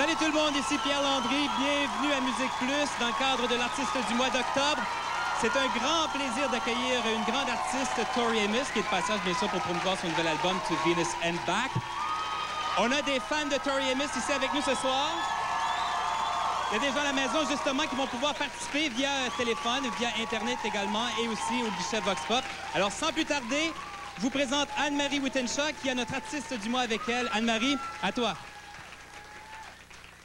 Salut tout le monde, ici Pierre Landry. Bienvenue à MusiquePlus dans le cadre de l'artiste du mois d'octobre. C'est un grand plaisir d'accueillir une grande artiste, Tori Amos, qui est de passage bien sûr pour promouvoir son nouvel album To Venus and Back. On a des fans de Tori Amos ici avec nous ce soir. Il y a des gens à la maison justement qui vont pouvoir participer via téléphone, via Internet également et aussi au guichet Vox Pop. Alors sans plus tarder, je vous présente Anne-Marie Wittenshaw qui a notre artiste du mois avec elle. Anne-Marie, à toi.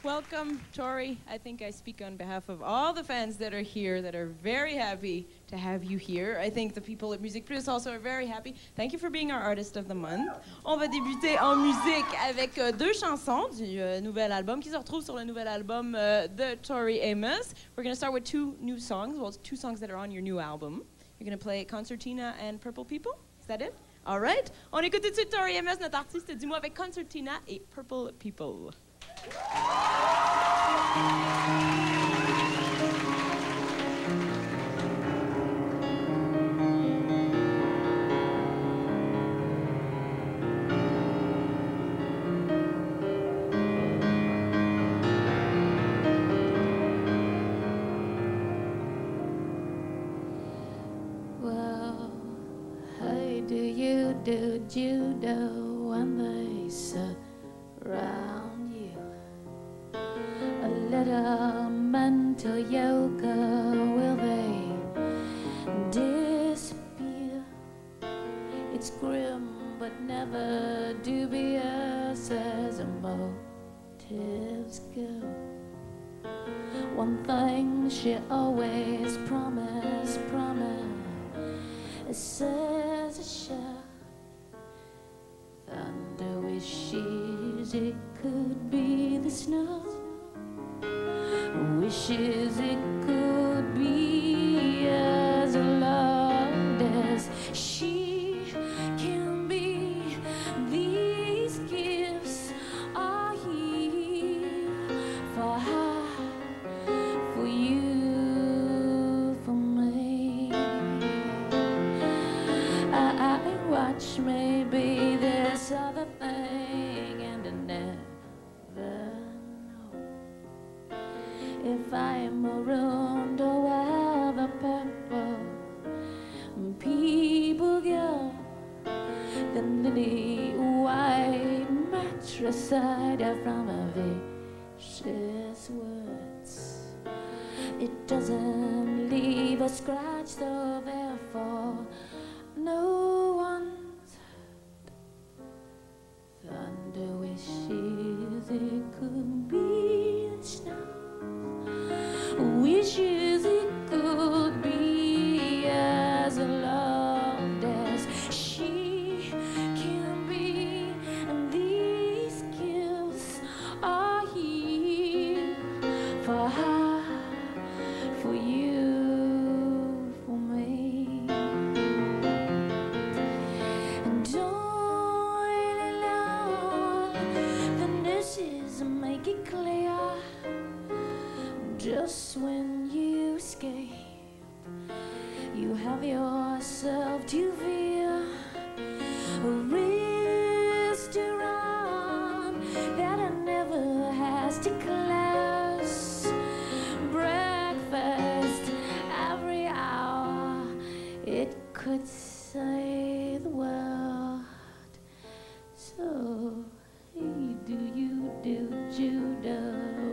Welcome, Tori. I think I speak on behalf of all the fans that are here that are very happy to have you here. I think the people at MusiquePlus also are very happy. Thank you for being our Artist of the Month. On va débuter en musique avec deux chansons du nouvel album qui se retrouvent sur le nouvel album de Tori Amos. We're going to start with two new songs. Well, it's two songs that are on your new album. You're going to play Concertina and Purple People. Is that it? All right. On écoute tout de suite Tori Amos, notre artiste du mois, avec Concertina et Purple People. Well, how do you do judo when they surround you? A little mental yoga, will they disappear? It's grim but never dubious as emotives go. One thing she always promised, says a shot. Thunder wishes it could be the snow. Wishes it could be as loved as she can be. These gifts are here for her, for you, for me. I watch maybe this other thing and I never if I am marooned or where the purple people go, then lily white mattress side from a vicious words. It doesn't leave a scratch, so therefore no one's hurt. Thunder wishes it could be the snow. Wishes it could be as loved as she can be, and these gifts are here for her, for you, for me. And darling, the nurses make it clear. Just when you escape, you have yourself to fear. A restaurant that never has to close. Breakfast every hour, it could save the world. So, hey, do you do judo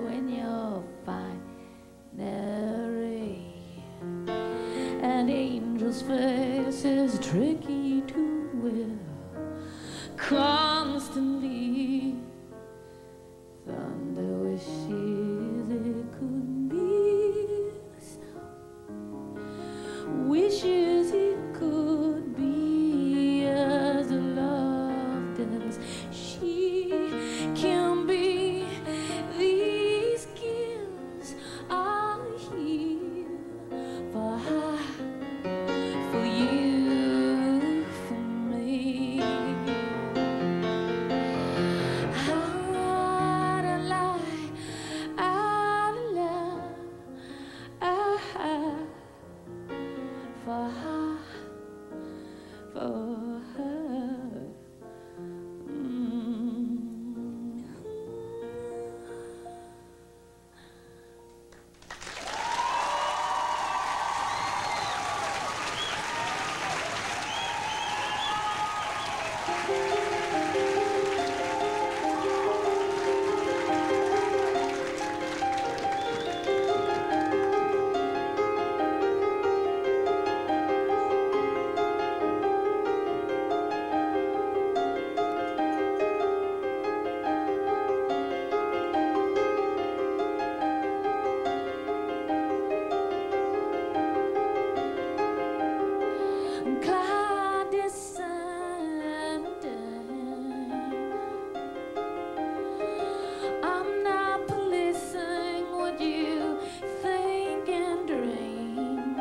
when you're fine? An angel's face is tricky to wear constantly. Thunder wishes it could be the snow. Wishes it could be as loved as she can be. These gifts are here for her, for you, for me. Out of light, out of love, for her, for her. I'm not policing what you think and dream.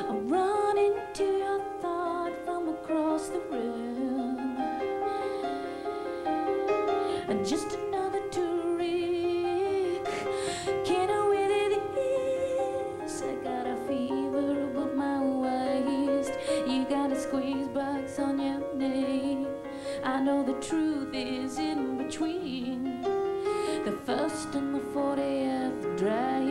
I'm running to your thought from across the room. And just another trick. Can't know where it is. I got a fever above my waist. You got a squeeze box on your knee. I know the truth is in between the first and the 40th drag.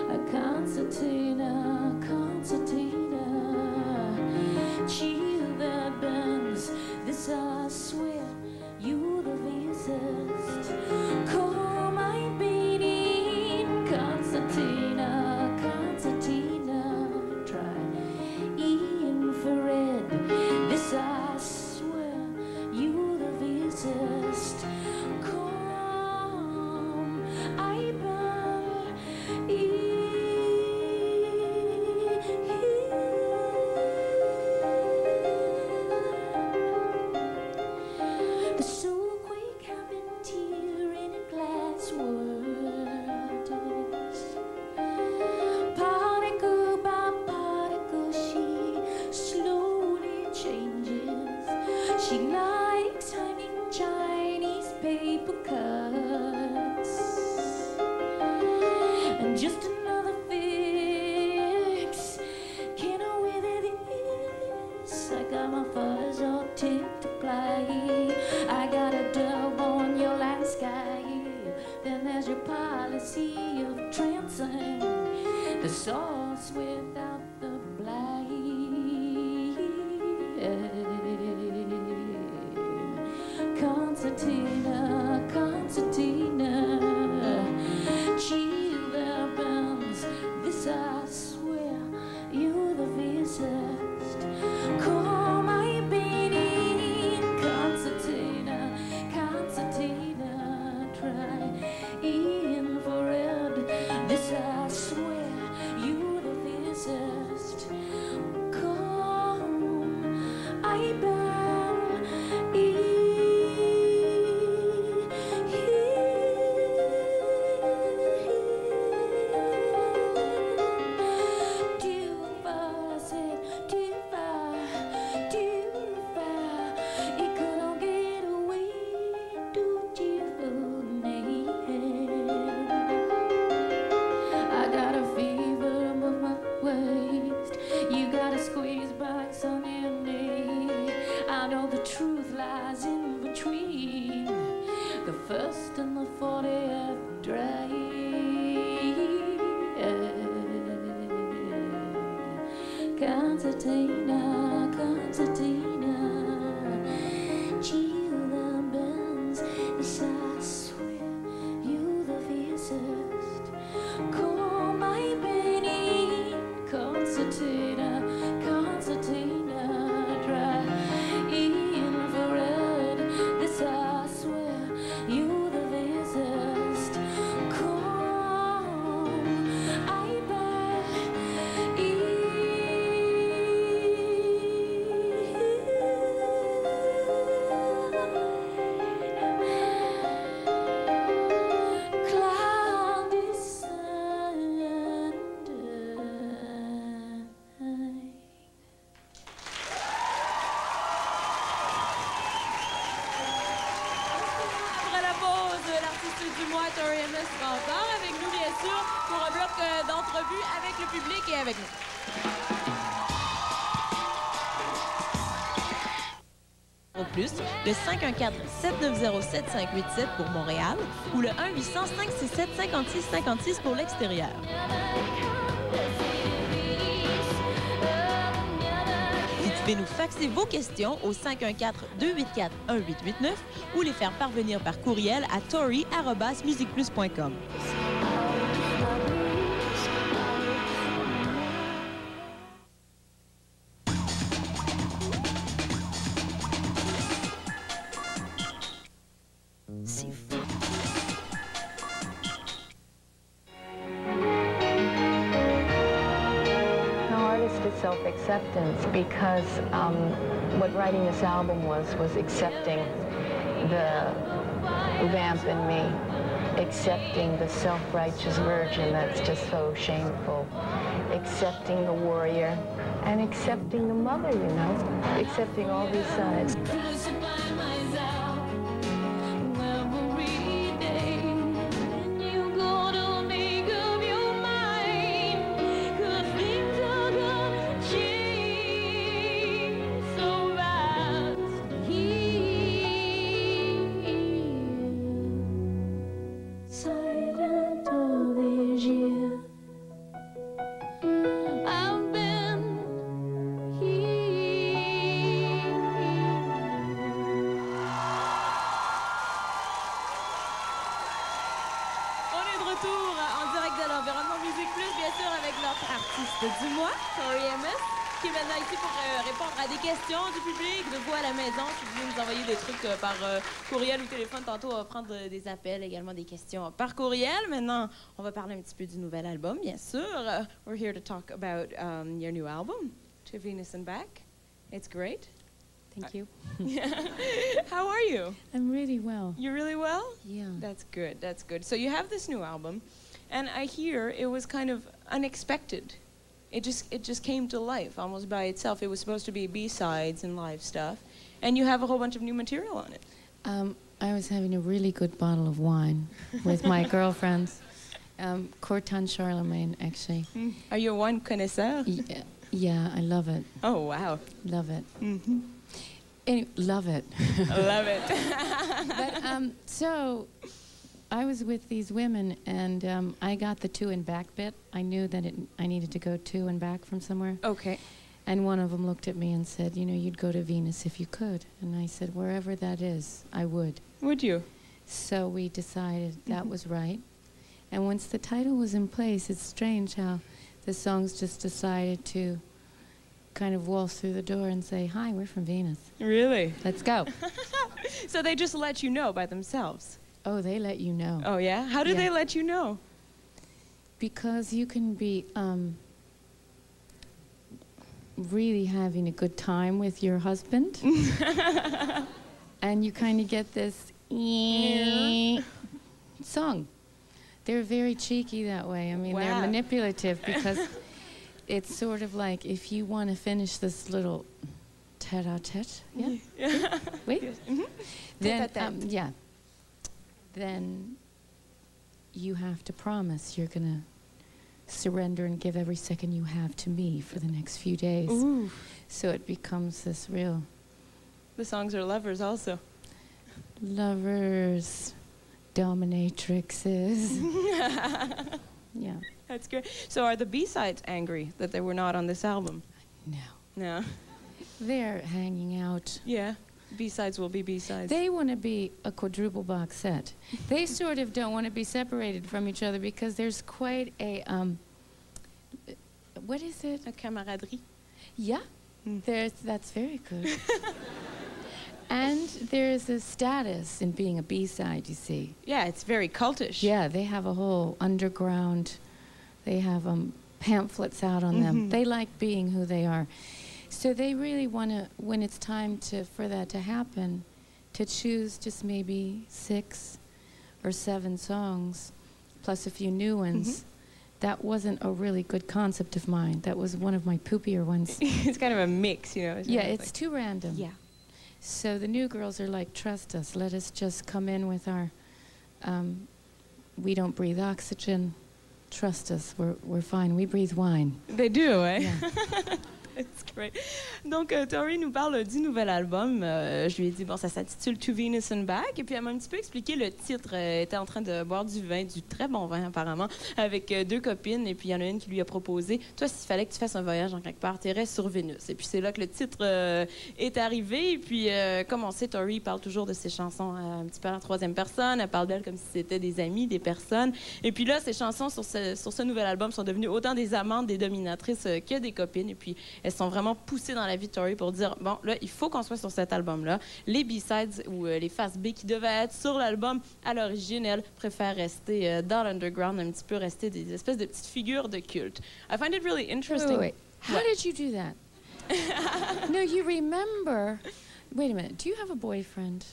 A concertina, concertina, chill that bends. This I swear, you the wisest. Call my beating concertina, concertina. Try infrared. This I swear, you the wisest. Come, I the so quick have been tearing in glass words. Particle by particle, she slowly changes. She likes hanging Chinese paper cuts. And just another fix. Can't know where it is. I got my fuzz all tipped to play. I got a dub on your landscape. Then there's your policy of trancing the sauce without the blade. Concertina, concertina, chill their bends. This I swear, you the wisest. Call my beating concertina, concertina. Try infrared. This I swear, you the wisest. Come, I bow. First and the 40th drag. Concertina, concertina, chill the bends. Yes, I swear, you the wisest. Call my Benny, concertina, concertina, try infrared. This I swear, you the wisest. Come, I du mois, Tori Amos sera encore avec nous, bien sûr, pour un bloc d'entrevue avec le public et avec nous. Au plus, le 514-790-7587 pour Montréal ou le 1-800-567-5656 pour l'extérieur. Vous pouvez nous faxer vos questions au 514-284-1889 ou les faire parvenir par courriel à tori@musiqueplus.com. C'est fort. self-acceptance, because what writing this album was accepting the vamp in me, accepting the self-righteous virgin that's just so shameful, accepting the warrior, and accepting the mother, you know, accepting all these sides. Du mois, Tori Amos, qui est maintenant ici pour répondre à des questions du public, de vous à la maison. Si vous voulez nous envoyer des trucs par courriel ou téléphone, tantôt on va prendre des appels, également des questions par courriel. Maintenant, on va parler un petit peu du nouvel album, bien sûr. We're here to talk about your new album, To Venus and Back. It's great. Thank you. How are you? I'm really well. You're really well? Yeah. That's good, that's good. So you have this new album, and I hear it was kind of unexpected. It just came to life almost by itself. It was supposed to be B-sides and live stuff, and you have a whole bunch of new material on it. I was having a really good bottle of wine with my girlfriends. Corton Charlemagne, actually. Are you a wine connoisseur? Yeah, I love it. Oh, wow. Love it. Mm-hmm. Anyway, love it. Love it. But, so I was with these women, and I got the to and back bit. I knew that I needed to go to and back from somewhere. Okay. And one of them looked at me and said, you know, you'd go to Venus if you could. And I said, wherever that is, I would. Would you? So we decided that was right. And once the title was in place, it's strange how the songs just decided to kind of waltz through the door and say, hi, we're from Venus. Really? Let's go. So they just let you know by themselves? Oh, they let you know. Oh, yeah? How do they let you know? Because you can be really having a good time with your husband. And you kind of get this song. They're very cheeky that way. I mean, wow. They're manipulative because it's sort of like if you want to finish this little tete-a-tete, yeah? Wait. Yes. Mm-hmm. Then, yeah. Then you have to promise you're going to surrender and give every second you have to me for the next few days. Ooh. So it becomes this real... The songs are lovers also. Lovers, dominatrixes. Yeah. That's great. So are the B-sides angry that they were not on this album? No. No. They're hanging out. Yeah. B-sides will be B-sides. They want to be a quadruple box set. They sort of don't want to be separated from each other because there's quite a, what is it? A camaraderie. Yeah, that's very good. And there's a status in being a B-side, you see. Yeah, it's very cultish. Yeah, they have a whole underground, they have pamphlets out on them. They like being who they are. So they really want to, when it's time for that to happen, to choose just maybe 6 or 7 songs, plus a few new ones. That wasn't a really good concept of mine. That was one of my poopier ones. It's kind of a mix, you know. Yeah, it's like too random. Yeah. So the new girls are like, trust us. Let us just come in with our, we don't breathe oxygen. Trust us, we're fine. We breathe wine. They do, eh? Yeah. That's great. Donc, Tori nous parle du nouvel album. Je lui ai dit, bon, ça s'intitule To Venus and Back. Et puis, elle m'a un petit peu expliqué le titre. Elle était en train de boire du vin, du très bon vin, apparemment, avec 2 copines. Et puis, il y en a une qui lui a proposé, toi, s'il fallait que tu fasses un voyage en quelque part, t'irais sur Vénus. Et puis, c'est là que le titre est arrivé. Et puis, comme on sait, Tori parle toujours de ses chansons un petit peu en 3e personne. Elle parle d'elle comme si c'était des amis, des personnes. Et puis là, ses chansons sur ce nouvel album sont devenues autant des amantes, des dominatrices que des copines. Et puis, elles sont vraiment poussées dans la vie de Tori pour dire, bon, là, il faut qu'on soit sur cet album-là. Les B-sides ou les faces B qui devaient être sur l'album à l'origine, elles préfèrent rester dans l'underground, un petit peu rester des espèces de petites figures de culte. I find it really interesting. Wait. How did you do that? No, you remember. Wait a minute. Do you have a boyfriend?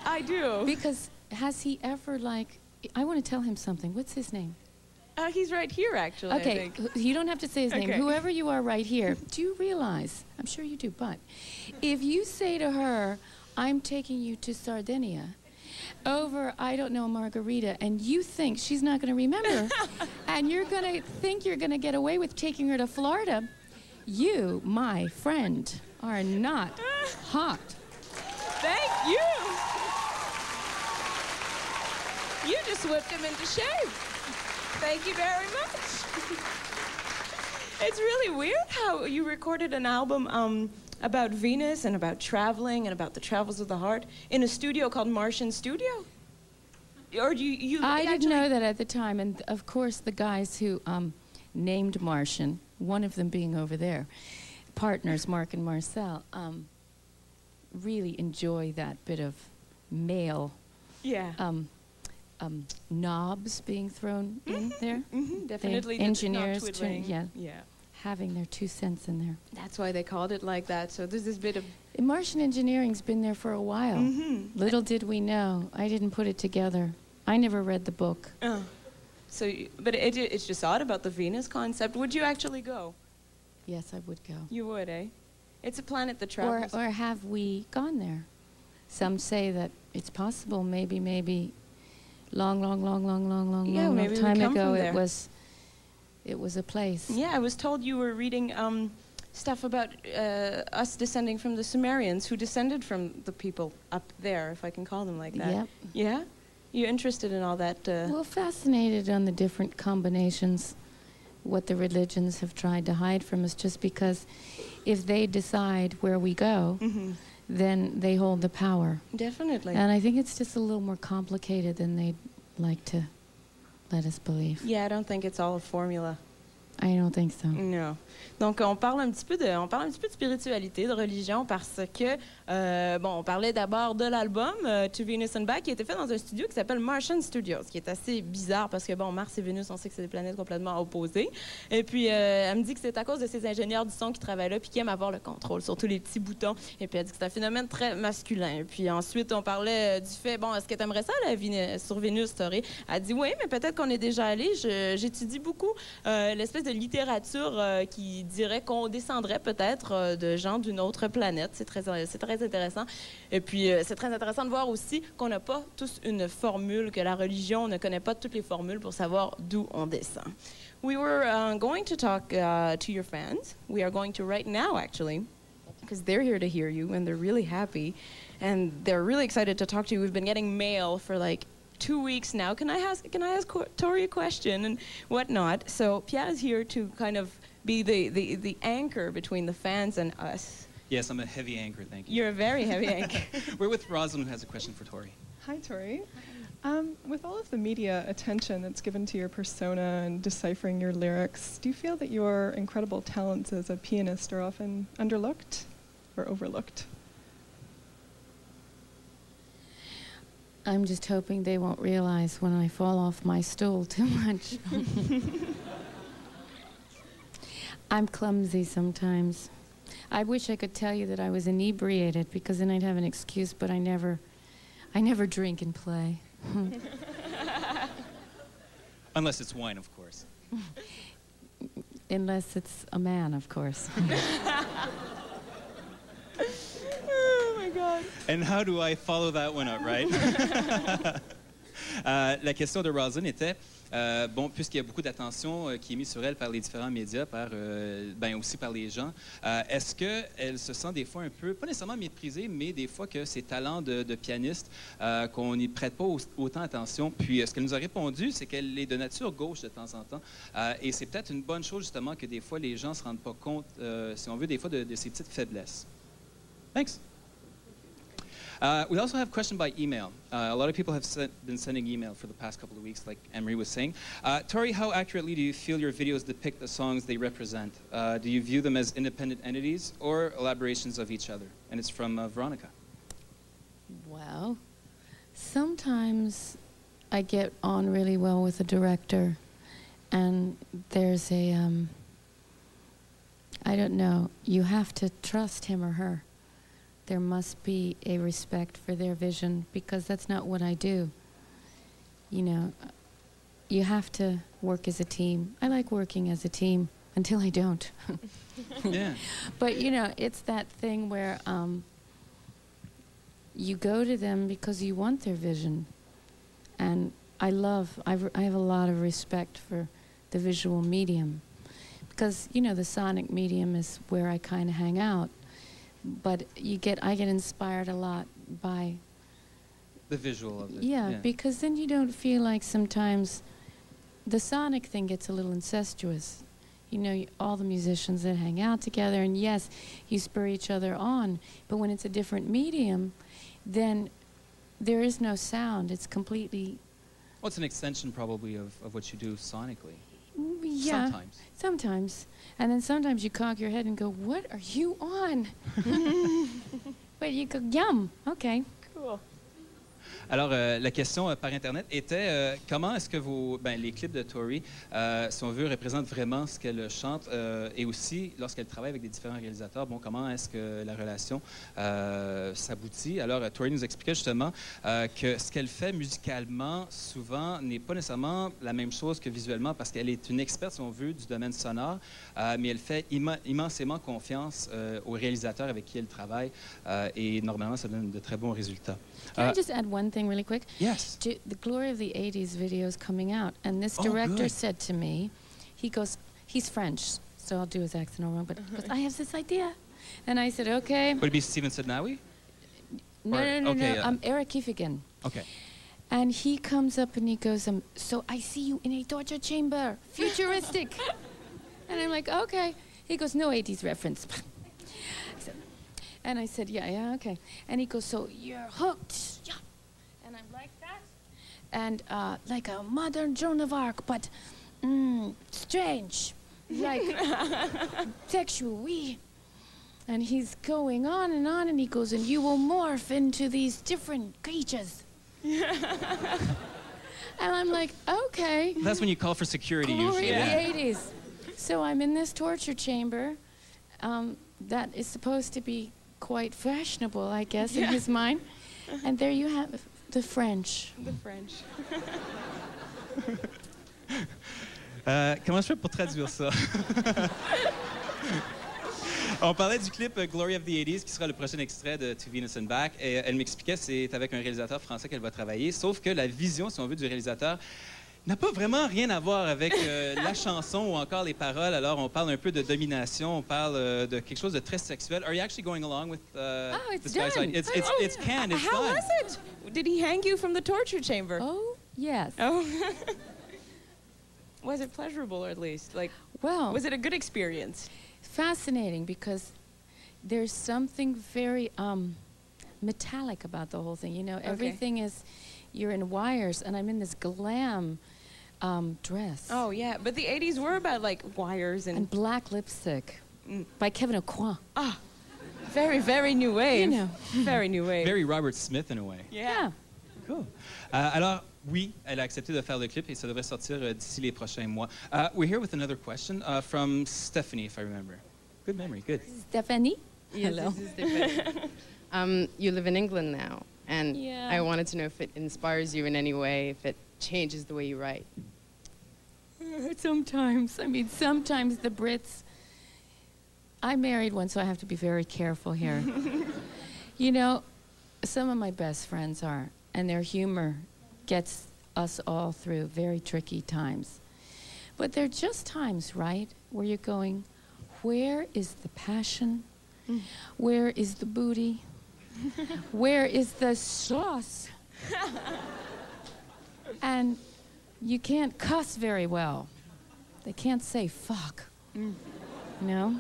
I do. Because has he ever, like, I want to tell him something. What's his name? He's right here, actually. Okay, I think. you don't have to say his name. Okay. Whoever you are right here, do you realize, I'm sure you do, but if you say to her, I'm taking you to Sardinia, over, I don't know, margarita, and you think she's not going to remember, and you're going to think you're going to get away with taking her to Florida, you, my friend, are not hot. Thank you. You just whipped him into shape. Thank you very much. It's really weird how you recorded an album about Venus and about traveling and about the travels of the heart in a studio called Martian Studio. Or you I didn't know that at the time, and of course the guys who named Martian, one of them being over there, partners Mark and Marcel, really enjoy that bit of male knobs being thrown in there. Definitely. Engineers, yeah. having their 2 cents in there. That's why they called it like that. So there's this bit of... Martian engineering's been there for a while. Little did we know. I didn't put it together. I never read the book. So, but it's just odd about the Venus concept. Would you actually go? Yes, I would go. You would, eh? It's a planet that travels. Or have we gone there? Some say that it's possible. Maybe long time ago it was a place. Yeah, I was told you were reading stuff about us descending from the Sumerians, who descended from the people up there, if I can call them like that. Yep. Yeah? You're interested in all that? Well, fascinated on the different combinations, what the religions have tried to hide from us, just because if they decide where we go, then they hold the power. Definitely. And I think it's just a little more complicated than they'd like to let us believe. Yeah, I don't think it's all a formula. I don't think so. No. Donc, on parle un petit peu de spiritualité, de religion, parce que, on parlait d'abord de l'album To Venus and Back, qui a été fait dans un studio qui s'appelle Martian Studios, qui est assez bizarre parce que, Mars et Vénus, on sait que c'est des planètes complètement opposées. Et puis, elle me dit que c'est à cause de ces ingénieurs du son qui travaillent là, puis qui aiment avoir le contrôle sur tous les petits boutons. Et puis, elle dit que c'est un phénomène très masculin. Et puis, ensuite, on parlait du fait, est-ce que tu aimerais ça, la vie sur Vénus, Tori? Elle dit, oui, mais peut-être qu'on est déjà allé. J'étudie beaucoup l'espèce de littérature qui dirait qu'on descendrait peut-être de gens d'une autre planète. C'est très intéressant. Et puis, c'est très intéressant de voir aussi qu'on n'a pas tous une formule, que la religion ne connaît pas toutes les formules pour savoir d'où on descend. We were going to talk to your fans. We are going to right now, actually, because they're here to hear you, and they're really happy, and they're really excited to talk to you. We've been getting mail for like 2 weeks now. Can I ask Tori a question and whatnot? So Pierre is here to kind of be the anchor between the fans and us. Yes, I'm a heavy anchor, thank you. You're a very heavy anchor. We're with Rosalind, who has a question for Tori. Hi, Tori. With all of the media attention that's given to your persona and deciphering your lyrics, do you feel that your incredible talents as a pianist are often underlooked or overlooked? I'm just hoping they won't realize when I fall off my stool too much. I'm clumsy sometimes. I wish I could tell you that I was inebriated, because then I'd have an excuse, but I never drink and play. Unless it's wine, of course. Unless it's a man, of course. Oh my God. And how do I follow that one up, right? La question de Rosalind était, puisqu'il y a beaucoup d'attention qui est mise sur elle par les différents médias, aussi par les gens, est-ce qu'elle se sent des fois un peu, pas nécessairement méprisée, mais des fois que ses talents de pianiste, qu'on n'y prête pas autant attention? Puis ce qu'elle nous a répondu, c'est qu'elle est de nature gauche de temps en temps, et c'est peut-être une bonne chose justement que des fois les gens ne se rendent pas compte, si on veut, des fois de ces petites faiblesses. Thanks. We also have a question by email. A lot of people have been sending email for the past couple of weeks, like Emery was saying. Tori, how accurately do you feel your videos depict the songs they represent? Do you view them as independent entities or elaborations of each other? And it's from Veronica. Well, sometimes I get on really well with the director, and there's a I don't know. You have to trust him or her. There must be a respect for their vision, because that's not what I do. You know, you have to work as a team. I like working as a team until I don't. Yeah. But, you know, it's that thing where you go to them because you want their vision. And I have a lot of respect for the visual medium. Because, you know, the sonic medium is where I kind of hang out. But I get inspired a lot by the visual of it. Yeah, because then you don't feel like sometimes the sonic thing gets a little incestuous. You know, all the musicians that hang out together, and yes, you spur each other on, but when it's a different medium, then there is no sound. It's completely... Well, it's an extension probably of what you do sonically. Yeah. Sometimes. Sometimes. And then sometimes you cock your head and go, what are you on? But you go, yum, okay. Cool. Alors, la question par Internet était comment est-ce que les clips de Tori, si on veut, représentent vraiment ce qu'elle chante et aussi, lorsqu'elle travaille avec des différents réalisateurs, comment est-ce que la relation s'aboutit? Alors, Tori nous expliquait justement que ce qu'elle fait musicalement, souvent, n'est pas nécessairement la même chose que visuellement, parce qu'elle est une experte, si on veut, du domaine sonore, mais elle fait immensément confiance aux réalisateurs avec qui elle travaille et normalement, ça donne de très bons résultats. Can I just add one thing really quick? Yes. The Glory of the 80s video is coming out, and this director said to me, he goes, he's French, so I'll do his accent all wrong, but I have this idea. And I said, okay. Would it be Steven Sednawi? No, Eric Kiefigan. Okay. And he comes up and he goes, so I see you in a torture chamber, futuristic. And I'm like, okay. He goes, no 80s reference. And I said, yeah, okay. And he goes, so you're hooked. Yeah. And I'm like that. And like a modern Joan of Arc, but strange. Like sexual, oui. And he's going on, and he goes, and you will morph into these different creatures. And I'm like, okay. That's when you call for security, usually. Glory of the 80s. So I'm in this torture chamber that is supposed to be quite fashionable, I guess, in his mind. And there you have the French. The French. Comment je fais pour traduire ça? On parlait du clip Glory of the 80s, qui sera le prochain extrait de To Venus and Back. Et elle m'expliquait que c'est avec un réalisateur français qu'elle va travailler, sauf que la vision, si on veut, du réalisateur n'a pas vraiment rien à voir avec la chanson ou encore les paroles. Alors, on parle un peu de domination, on parle de quelque chose de très sexuel. Are you actually going along with it's this guy's done. idea? It's canned, it's How fun. was it? Did he hang you from the torture chamber? Oh, yes. Oh. Was it pleasurable, or at least? Like, Well, was it a good experience? fascinating, because there's something very metallic about the whole thing. You know, everything is, you're in wires, and I'm in this glam dress. Oh, yeah. But the 80s were about, like, wires and... And black lipstick by Kevin Aucoin. Ah, very, very new wave. You know. Very new wave. Very Robert Smith in a way. Yeah. Cool. Alors, oui, elle a accepté de faire le clip et ça devrait sortir d'ici les prochains mois. We're here with another question from Stephanie, if I remember. Good memory, good. Stephanie? Yes, Hello. this is Stephanie. You live in England now, and Yeah. I wanted to know if it inspires you in any way, if it changes the way you write. Sometimes. I mean, sometimes the Brits... I married one, so I have to be very careful here. You know, some of my best friends are, and their humor gets us all through very tricky times. But there are just times, right, where you're going, where is the passion? Where is the booty? Where is the sauce? And you can't cuss very well. They can't say fuck, you know?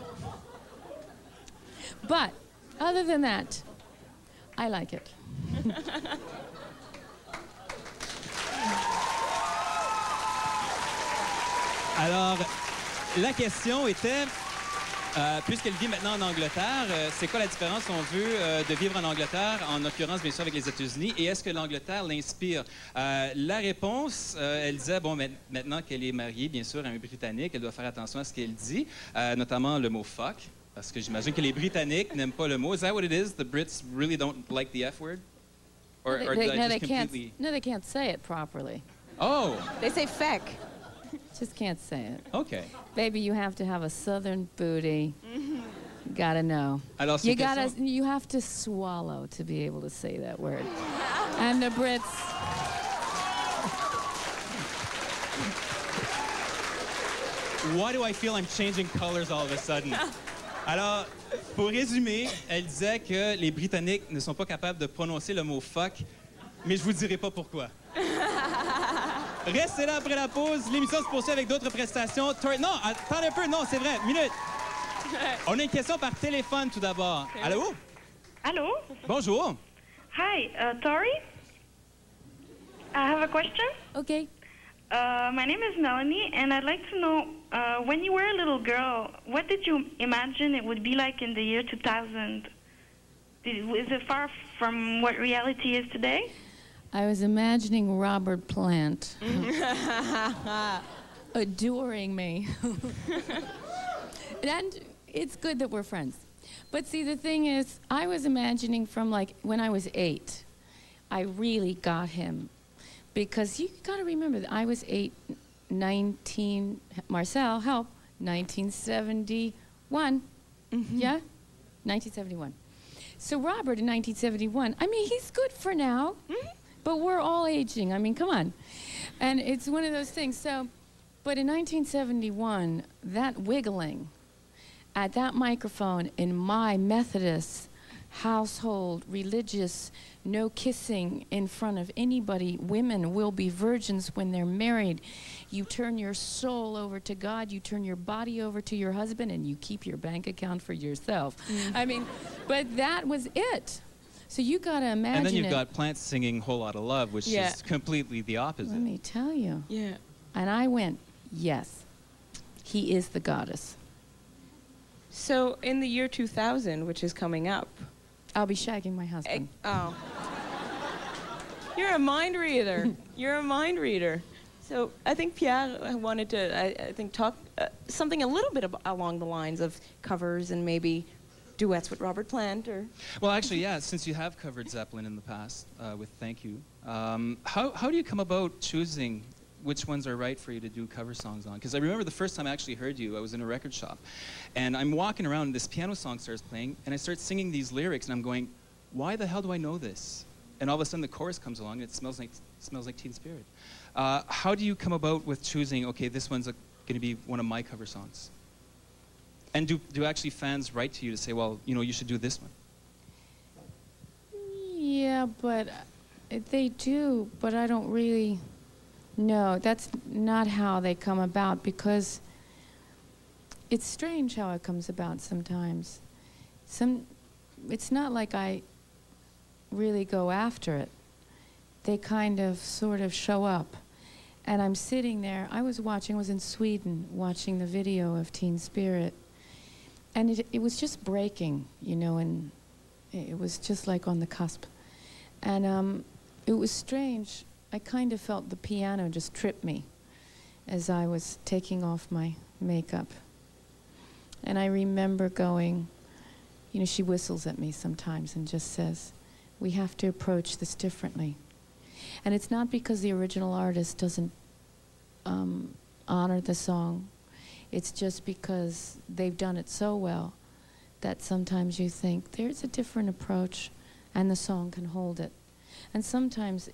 But other than that, I like it. Alors, la question était, Puisqu'elle vit maintenant en Angleterre, c'est quoi la différence, on veut, de vivre en Angleterre, en l'occurrence, bien sûr, avec les États-Unis, et est-ce que l'Angleterre l'inspire? La réponse, elle disait, bon, maintenant qu'elle est mariée, bien sûr, à un Britannique, elle doit faire attention à ce qu'elle dit, notamment le mot « fuck », parce que j'imagine que les Britanniques n'aiment pas le mot. Is that what it is? The Brits really don't like the F word? Or did I just completely... No, they can't say it properly. Oh! They say feck. Just can't say it. Okay. Baby, you have to have a southern booty. You gotta know. Alors, You have to swallow to be able to say that word. And the Brits... Why do I feel I'm changing colors all of a sudden? Alors, pour résumer, elle disait que les Britanniques ne sont pas capables de prononcer le mot fuck, mais je vous dirai pas pourquoi. Restez là après la pause. L'émission se poursuit avec d'autres prestations. Non, attendez un peu. Non, c'est vrai. Minute. On a une question par téléphone tout d'abord. Allô? Hello. Bonjour. Hi, Tori. I have a question. Okay. My name is Melanie, and I'd like to know, when you were a little girl, what did you imagine it would be like in the year 2000? Is it far from what reality is today? I was imagining Robert Plant adoring me. And it's good that we're friends. But see, the thing is, I was imagining from like when I was 8, I really got him. Because you got to remember that I was 8, 19, Marcel, help, 1971. Yeah? 1971. So Robert in 1971, I mean, he's good for now. But we're all aging. I mean, come on. And it's one of those things. So, but in 1971, that wiggling at that microphone in my Methodist household, religious, no kissing in front of anybody. Women will be virgins when they're married. You turn your soul over to God, you turn your body over to your husband, and you keep your bank account for yourself. I mean, but that was it. So you got to imagine And then you've got Plant singing Whole Lotta Love, which is completely the opposite. Let me tell you. Yeah. And I went, yes, he is the goddess. So in the year 2000, which is coming up, I'll be shagging my husband. Oh. You're a mind reader. You're a mind reader. So I think Pierre wanted to, I think, talk something a little bit along the lines of covers and maybe duets with Robert Plant, or... Well, actually, yeah, since you have covered Zeppelin in the past with Thank You, how do you come about choosing which ones are right for you to do cover songs on? Because I remember the first time I actually heard you, I was in a record shop, and I'm walking around, and this piano song starts playing, and I start singing these lyrics, and I'm going, why the hell do I know this? And all of a sudden, the chorus comes along, and it smells like Teen Spirit. How do you come about with choosing, okay, this one's going to be one of my cover songs? And do actually fans write to you to say, well, you know, you should do this one? Yeah, but they do, but I don't really know. That's not how they come about, because it's strange how it comes about sometimes. It's not like I really go after it. They kind of sort of show up. And I'm sitting there. I was in Sweden watching the video of Teen Spirit. And it was just breaking, you know, and it was just like on the cusp. And it was strange. I kind of felt the piano just trip me as I was taking off my makeup. And I remember going, you know, she whistles at me sometimes and just says, we have to approach this differently. And it's not because the original artist doesn't honor the song. It's just because they've done it so well that sometimes you think there's a different approach and the song can hold it. And sometimes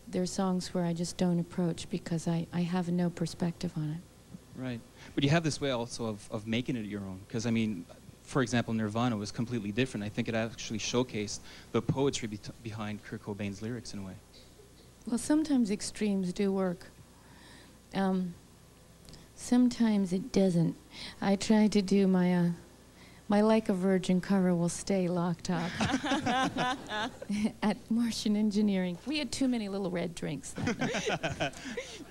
there's songs where I just don't approach because I have no perspective on it. Right. But you have this way also of making it your own. Because, I mean, for example, Nirvana was completely different. I think it actually showcased the poetry behind Kurt Cobain's lyrics in a way. Well, sometimes extremes do work. Sometimes it doesn't. I tried to do my Like a Virgin cover will stay locked up at Martian Engineering. We had too many little red drinks that night.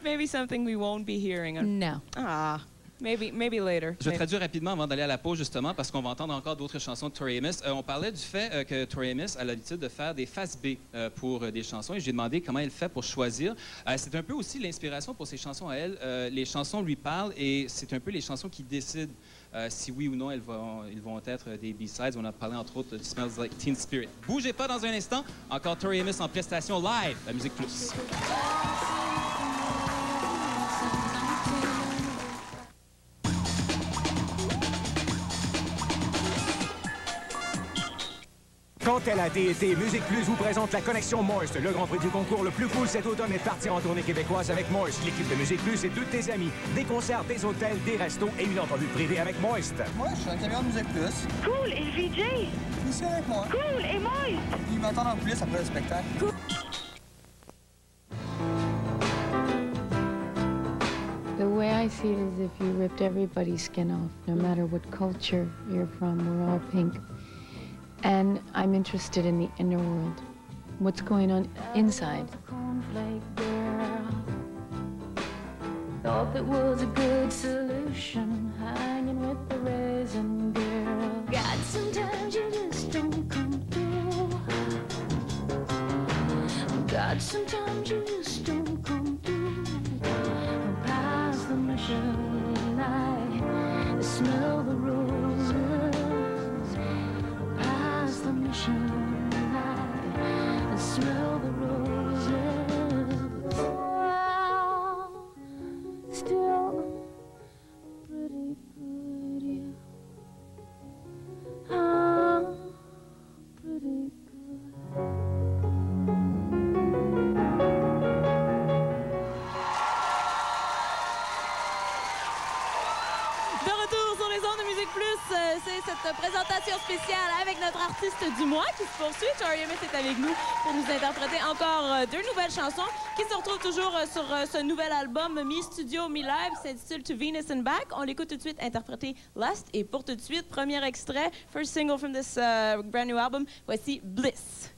Maybe something we won't be hearing. No. Ah. Maybe later. Je vais traduire rapidement avant d'aller à la pause, justement, parce qu'on va entendre encore d'autres chansons de Tori Amos. On parlait du fait que Tori Amos a l'habitude de faire des faces B pour des chansons, et j'ai demandé comment elle fait pour choisir. C'est un peu aussi l'inspiration pour ses chansons à elle. Les chansons lui parlent, et c'est un peu les chansons qui décident si oui ou non ils vont être des B-sides. On a parlé, entre autres, de Smells Like Teen Spirit. Bougez pas dans un instant. Encore Tori Amos en prestation live à MusiquePlus. Quand elle a été, MusiquePlus vous présente la connexion Moist. Le grand prix du concours le plus cool cet automne est parti en tournée québécoise avec Moist. L'équipe de MusiquePlus et tous tes amis. Des concerts, des hôtels, des restos et une entrevue privée avec Moist. Moi, je suis un camion de MusiquePlus. Cool, et le VJ? Ici avec moi. Cool, et moi? Ils m'attendent en coulisses après le spectacle. Cool. The way I see it is if you ripped everybody's skin off, no matter what culture you're from, we're all pink. And I'm interested in the inner world, what's going on inside. Thought that was a good solution, hanging with the raisin girl. God, sometimes you just don't come through. God, sometimes you just don't come through. Past the mission, I smell the roses. Past the mission, I smell the roses. Wow, still pretty good, you. Pretty good. De retour sur les ondes de MusiquePlus, c'est cette présentation spéciale avec notre artiste du mois qui se poursuit. Tori Amos est avec nous pour nous interpréter encore deux nouvelles chansons qui se retrouvent toujours sur ce nouvel album Mi-Studio, Mi-Live, s'intitule To Venus and Back. On l'écoute tout de suite interpréter Lust. Et pour tout de suite, premier extrait, first single from this brand new album, voici Bliss.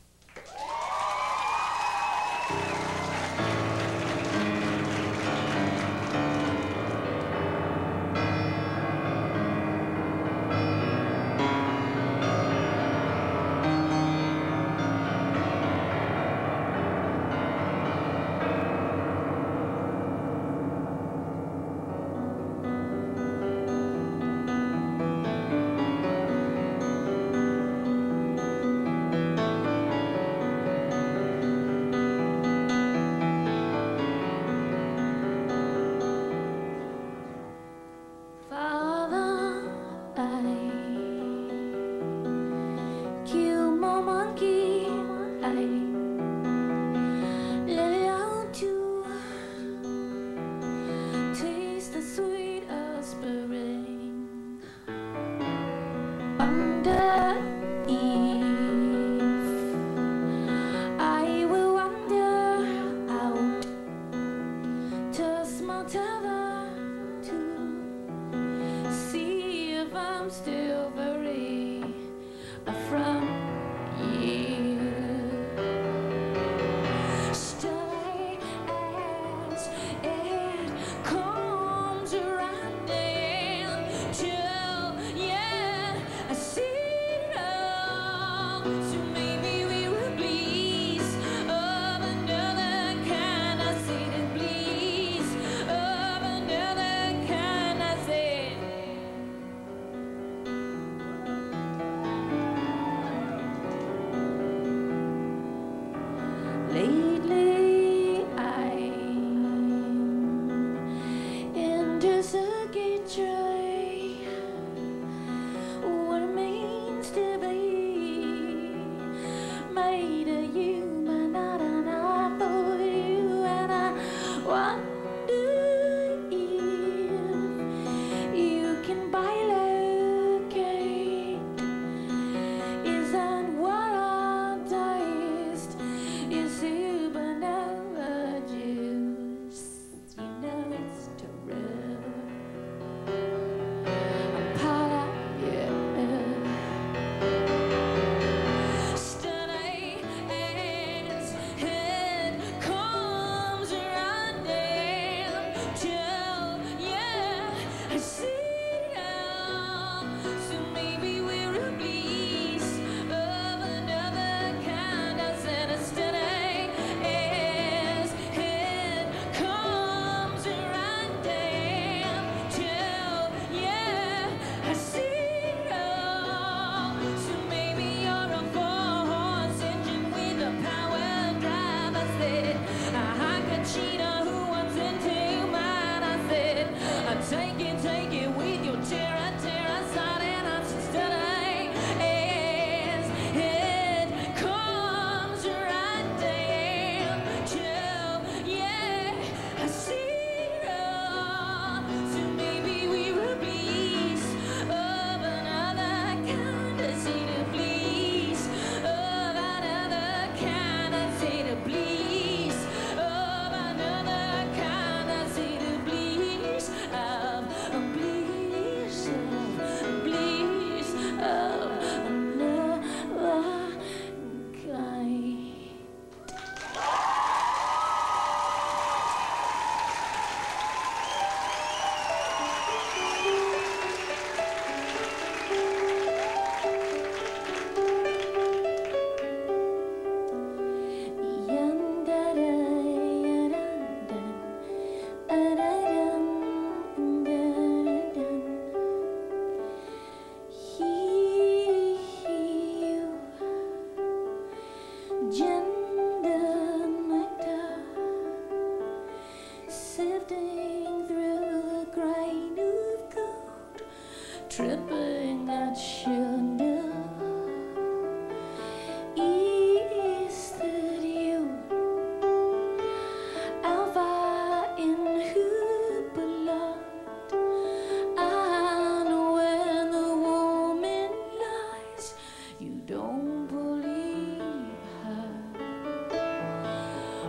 tripping at sugar. Is that you? Alpha in who belonged. And when the woman lies, you don't believe her.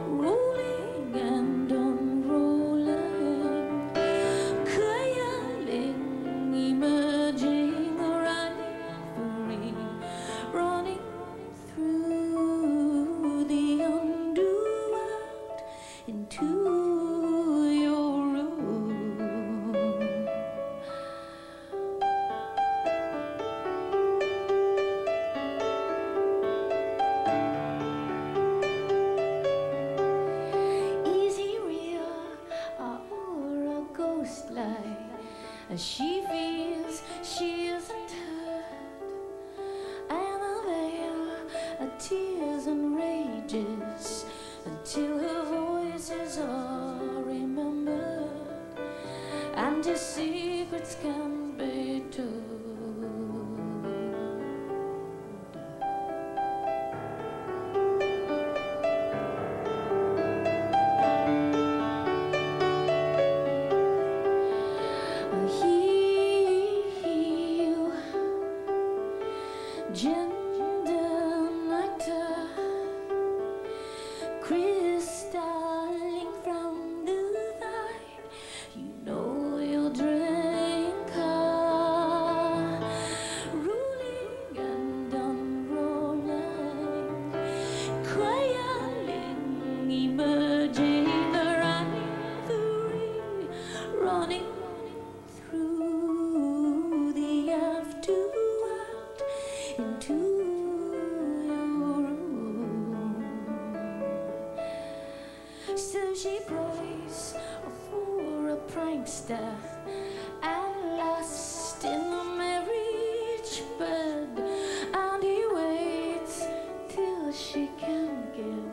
Rolling and unrolling, coiling, emerging, running free, running through the underworld into your room. Is he real or a ghost lie? As she feels she isn't hurt, and the veil of tears and rages until her voices are remembered and her secrets can be told. You, gender nectar, crystalling from the light, you know you'll drink her, rolling and unrolling, coiling, emerging, running through the afterworld into your room. So she prays for a prankster and lost in the marriage bed, and he waits till she can give,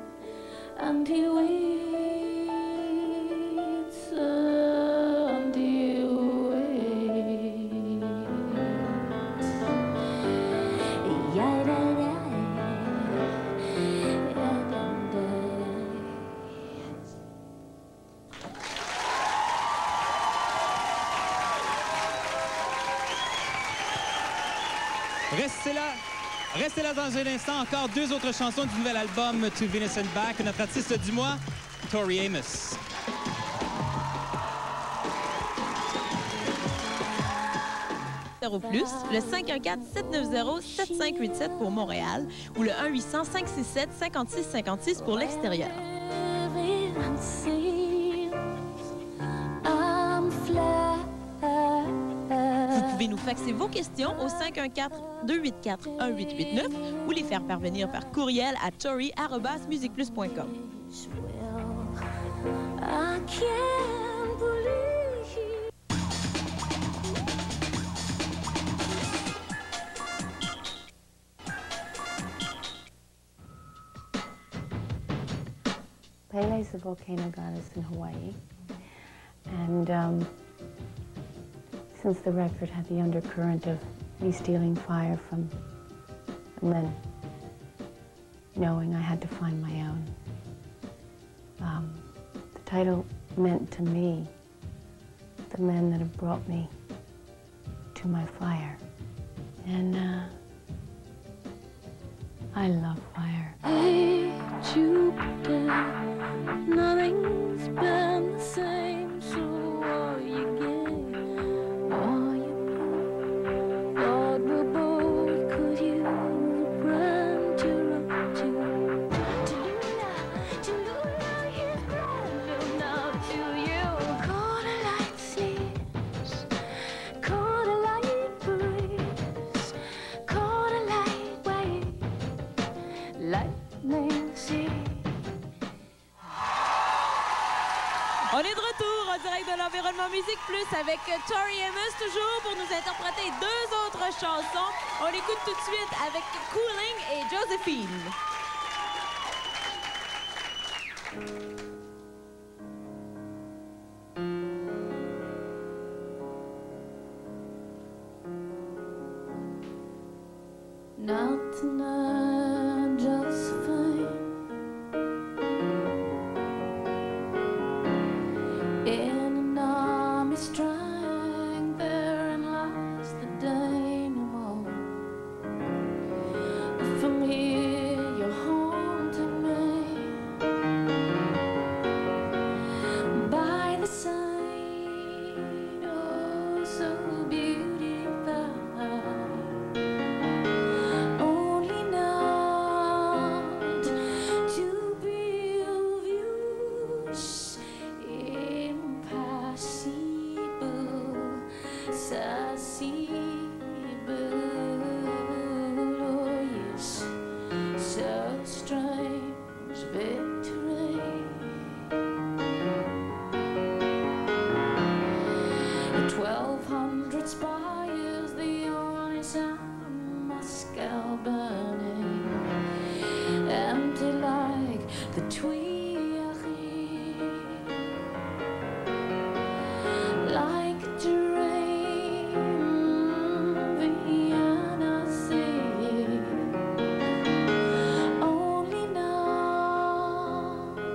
and he waits and he waits. Yeah, da, da, da, da, da. Restez là dans un instant. Encore deux autres chansons du nouvel album To Venus and Back. Notre artiste du mois, Tori Amos. Plus, le 514-790-7587 pour Montréal ou le 1-800-567-5656 pour l'extérieur. Vous pouvez nous faxer vos questions au 514-284-1889 ou les faire parvenir par courriel à tori@musiqueplus.com. Pele is the volcano goddess in Hawaii, and since the record had the undercurrent of me stealing fire from men, knowing I had to find my own, the title meant to me the men that have brought me to my fire, and I love fire. Hey, Jupiter, nothing's been the same, so are you gay? Are you blue? Thought we both could use a brand to rock to. Tallulah, here's brand new now to you. Caught a light sleeps, caught a light breeze, caught a light wave, lightning sea. On est de retour en direct de l'environnement Musique Plus avec Tori Amos toujours pour nous interpréter deux autres chansons. On écoute tout de suite avec Cooling et Josephine. Not tonight, Josephine. In an army strike, therein lies the dynamo. From here, you're haunting me. By the side, oh, so beautiful. Only not to build views impossible, accessible. Oh yes, so strange victory. 1,200 spires, the only sound, Moscow burning, empty like the Tuileries, like a dream, Vienna sea. Only not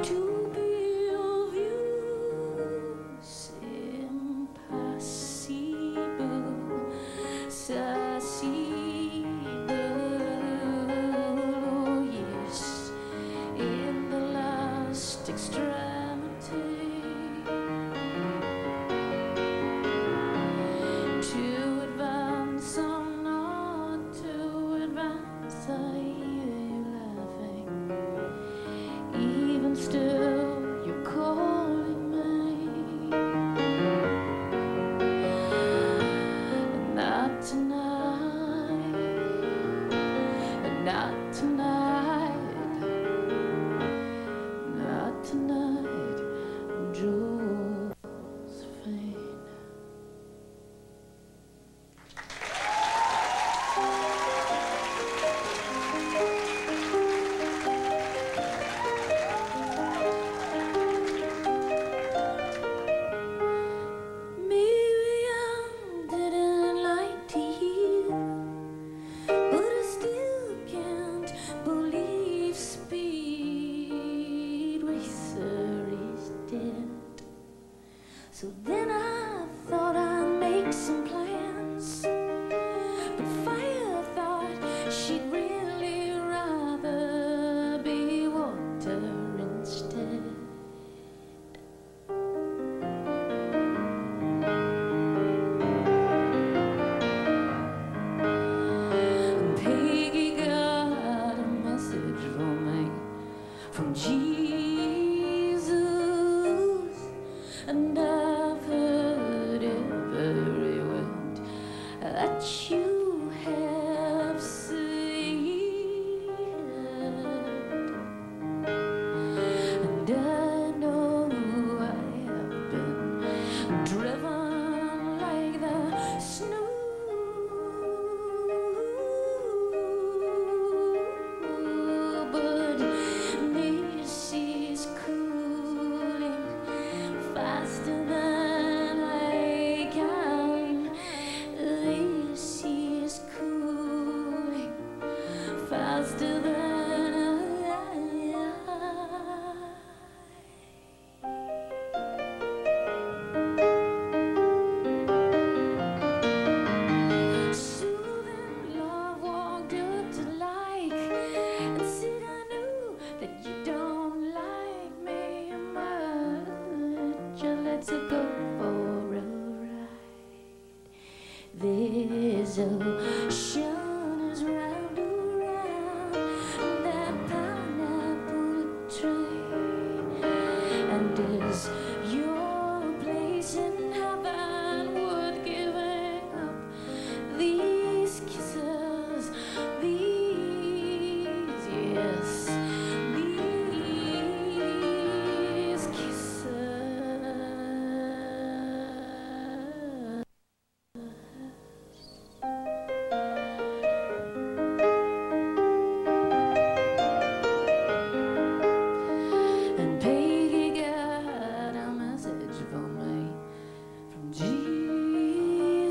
to build views impossible, accessible. Oh yes, in the last extremity, to advance or not to advance, I hear you laughing. Even still, you're calling me. Not tonight, not tonight, not tonight, Josephine. Maybe I didn't like to hear, but I still can't believe Speed Racer is dead. So then I thought I'd make some plans, but Fire thought she'd really rather be water instead. Peggy got a message for me from Jesus, and I've heard every word that you have said. And I know I have been driven like the snow, but this is cooling faster than I can. This is cooling faster than Soothing love walked up to like and said, I knew that you don't like me much. Let's go for a ride. This ocean is round around that pineapple tree, and is your place in heaven worth giving up these kisses, these, yes, these kisses?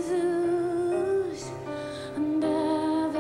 Jesus, and I've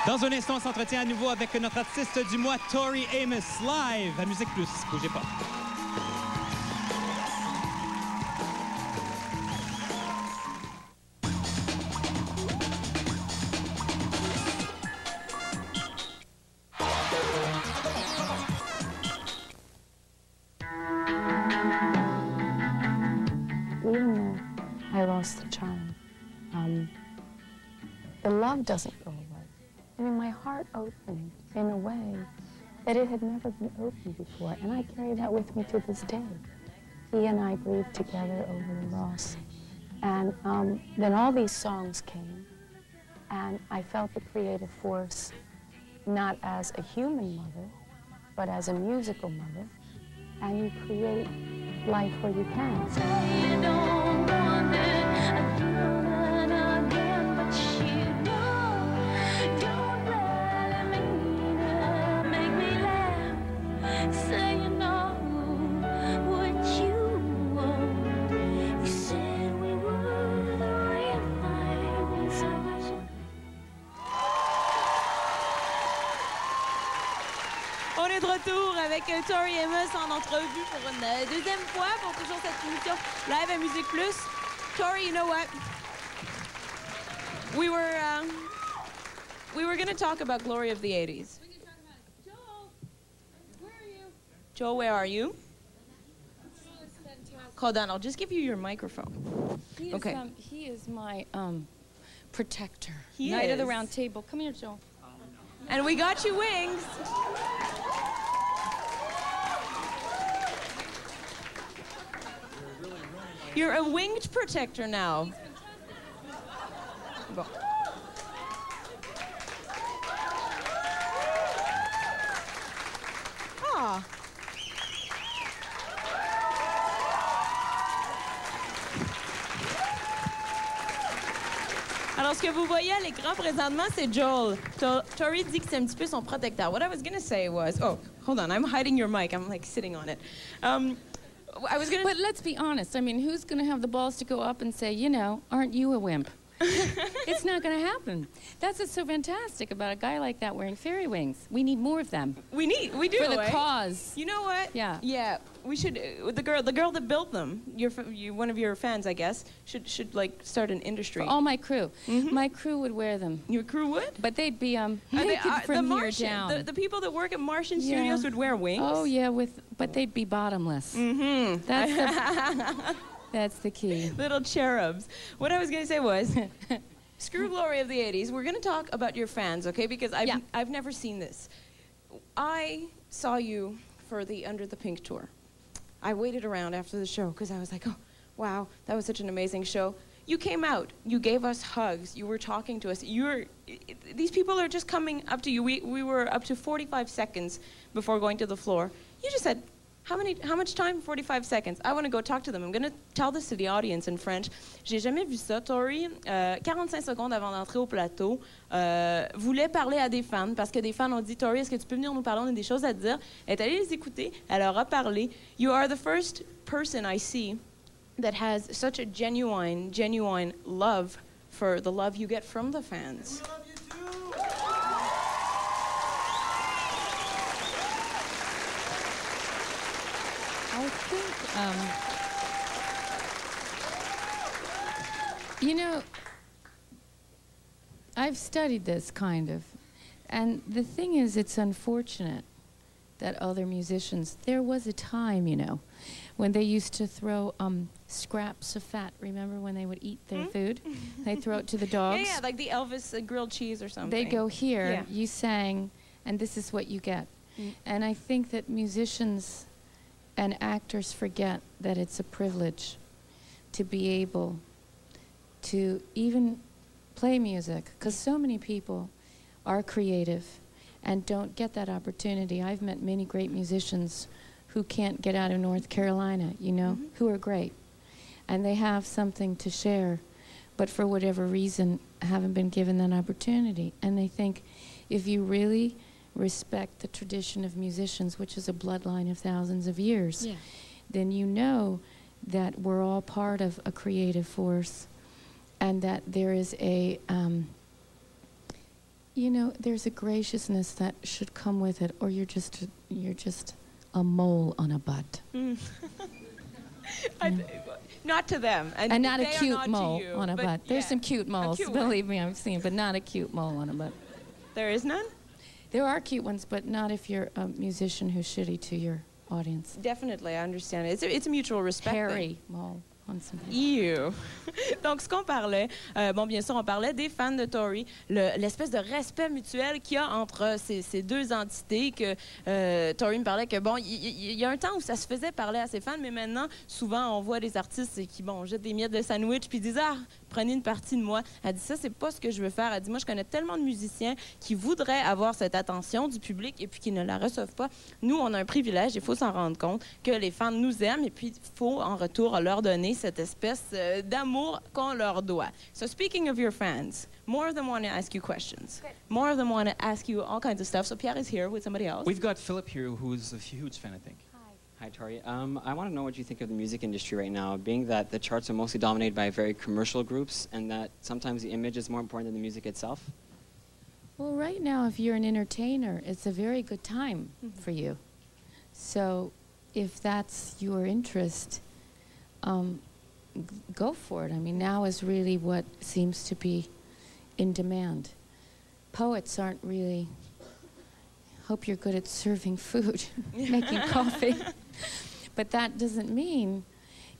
Dans un instant, on s'entretient à nouveau avec notre artiste du mois, Tori Amos, live à MusiquePlus. Bougez pas. Even though I lost the charm, the love doesn't go away. I mean, my heart opened in a way that it had never been opened before, and I carry that with me to this day. He and I grieved together over the loss. And then all these songs came, and I felt the creative force not as a human mother, but as a musical mother, and you create life where you can. You don't want it again and again, but you know, don't let me make me laugh. Say you know what you want. You said we would real so much. On est de retour avec Tori Amos en entrevue pour une deuxième fois pour toujours cette émission live à MusiquePlus. Tori, you know what? We were going to talk about Glory of the 80s. We can talk about it. Joel, where are you? Joel, where are you? Joel is fantastic. Hold on, I'll just give you your microphone. Okay. He is my protector. He Knight of the is. Round Table. Come here, Joel. And we got you wings. You're a winged protector now. Bon. Ah. Alors, ce que vous voyez à l'écran présentement, c'est Joel. Tori dit que c'est un petit peu son protecteur. What I was going to say was... Oh, hold on. I'm hiding your mic. I'm, like, sitting on it. I was going to... But let's be honest. I mean, who's going to have the balls to go up and say, you know, aren't you a wimp? It's not going to happen. That's what's so fantastic about a guy like that wearing fairy wings. We need more of them. We do. For the right? cause. You know what? Yeah. Yeah. We should. The girl that built them. One of your fans, I guess. Should like start an industry. For all my crew. Mm-hmm. My crew would wear them. Your crew would? But they'd be naked from here down. The people that work at Martian Studios would wear wings. Oh yeah, but they'd be bottomless. Mm-hmm. That's the key. Little cherubs. What I was going to say was, screw Glory of the 80s. We're going to talk about your fans, okay? Because I've never seen this. I saw you for the Under the Pink tour. I waited around after the show because I was like, oh, wow, that was such an amazing show. You came out. You gave us hugs. You were talking to us. These people are just coming up to you. We were up to 45 seconds before going to the floor. You just said, how much time? 45 seconds. I want to go talk to them. I'm going to tell this to the audience in French. J'ai jamais vu ça. Tori, 45 secondes avant d'entrer au plateau, voulait parler à des fans parce que des fans ont dit, Tori, est-ce que tu peux venir nous parler? On a des choses à te dire. Elle est allée les écouter. Elle leur a parlé. You are the first person I see that has such a genuine love for the love you get from the fans. We love you too. I think, you know, I've studied this kind of, and the thing is, it's unfortunate that other musicians, there was a time, you know, when they used to throw scraps of fat. Remember when they would eat their food? They'd throw it to the dogs. Yeah, like the Elvis grilled cheese or something. They go here, Yeah. you sang, and this is what you get. And I think that musicians and actors forget that it's a privilege to be able to even play music, because so many people are creative and don't get that opportunity. I've met many great musicians who can't get out of North Carolina, you know, who are great. And they have something to share, but for whatever reason haven't been given that opportunity. And they think if you really respect the tradition of musicians, which is a bloodline of thousands of years, then you know that we're all part of a creative force, and that there is a You know, there's a graciousness that should come with it, or you're just a mole on a butt. Not to them. And not a they are cute not mole to you, on a but butt. There's yeah, some cute moles, cute believe me, I've seen, but not a cute mole on a butt. There is none? There are cute ones, but not if you're a musician who's shitty to your audience. Definitely, I understand. It's a mutual respect. Hairy mole on some people. Ew. Donc, ce qu'on parlait, bon, bien sûr, on parlait des fans de Tori, l'espèce de respect mutuel qu'il y a entre ces deux entités, que Tori me parlait que, bon, il y a un temps où ça se faisait parler à ses fans, mais maintenant, souvent, on voit des artistes qui, bon, jettent des miettes de sandwich, puis disent « Ah, prenez une partie de moi. » Elle dit « Ça, c'est pas ce que je veux faire. » Elle dit « Moi, je connais tellement de musiciens qui voudraient avoir cette attention du public et puis qui ne la reçoivent pas. Nous, on a un privilège, il faut s'en rendre compte, que les fans nous aiment et puis il faut, en retour, leur donner cette espèce d'amour qu'on leur doit. » So speaking of your fans, more of them want to ask you questions. Good. More of them want to ask you all kinds of stuff. So Pierre is here with somebody else. We've got Philip here, who's a huge fan, I think. Hi, Tori. I want to know what you think of the music industry right now, being that the charts are mostly dominated by very commercial groups and that sometimes the image is more important than the music itself. Well, right now, if you're an entertainer, it's a very good time for you. So if that's your interest, go for it. I mean, now is really what seems to be in demand. Poets aren't really... Hope you're good at serving food, making coffee. But that doesn't mean,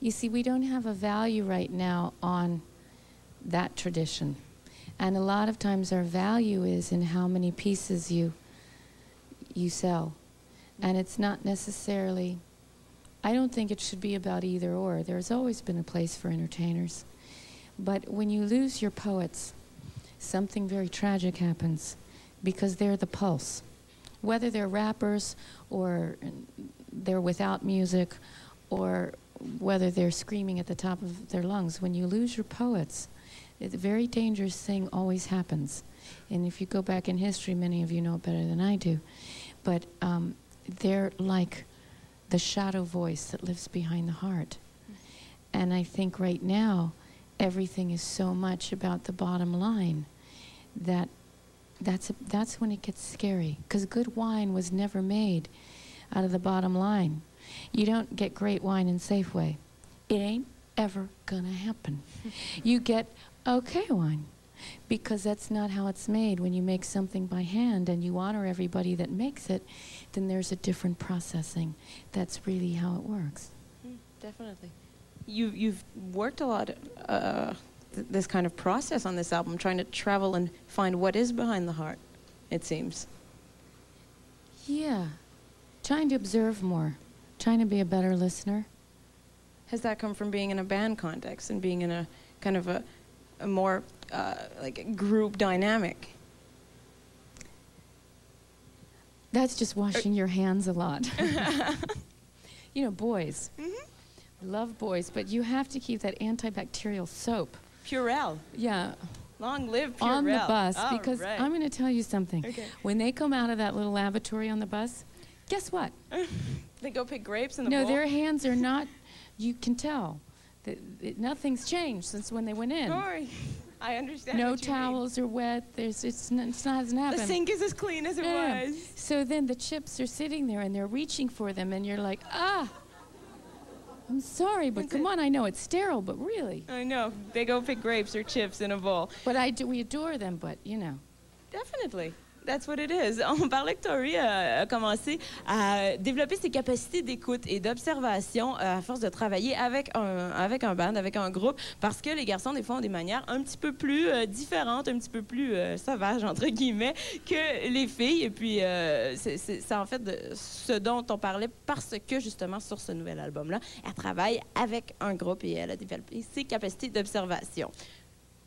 you see, we don't have a value right now on that tradition. And a lot of times our value is in how many pieces you sell. And it's not necessarily, I don't think it should be about either or. There's always been a place for entertainers. But when you lose your poets, something very tragic happens because they're the pulse. Whether they're rappers or they're without music or whether they're screaming at the top of their lungs, when you lose your poets, a very dangerous thing always happens. And if you go back in history, many of you know it better than I do, but they're like the shadow voice that lives behind the heart. And I think right now, everything is so much about the bottom line that that's when it gets scary, because good wine was never made out of the bottom line. You don't get great wine in Safeway. It ain't ever gonna happen. You get okay wine, because that's not how it's made. When you make something by hand and you honor everybody that makes it, then there's a different processing. That's really how it works. Definitely. You've worked a lot this kind of process on this album, trying to travel and find what is behind the heart, it seems. Yeah. Trying to observe more. Trying to be a better listener. Has that come from being in a band context and being in a kind of a more like a group dynamic? That's just washing your hands a lot. You know, boys. Love boys, but you have to keep that antibacterial soap. Purell. Yeah. Long live Purell. On the bus, all because right. I'm going to tell you something. Okay. When they come out of that little lavatory on the bus, guess what? They go pick grapes in the bowl? bowl? No, their hands are not, you can tell. Nothing's changed since when they went in. Sorry. I understand No what you towels are wet. It's not hasn't happened. The sink is as clean as it was. So then the chips are sitting there and they're reaching for them and you're like, ah. I'm sorry, but come on, I know it's sterile, but really. I know. They go pick grapes or chips in a bowl. But we adore them, but, you know. Definitely. That's what it is. On parlait que Tori a commencé à développer ses capacités d'écoute et d'observation à force de travailler avec un band, avec un groupe, parce que les garçons, des fois, ont des manières un petit peu plus différentes, un petit peu plus sauvages, entre guillemets, que les filles. Et puis, c'est en fait de ce dont on parlait parce que, justement, sur ce nouvel album-là, elle travaille avec un groupe et elle a développé ses capacités d'observation.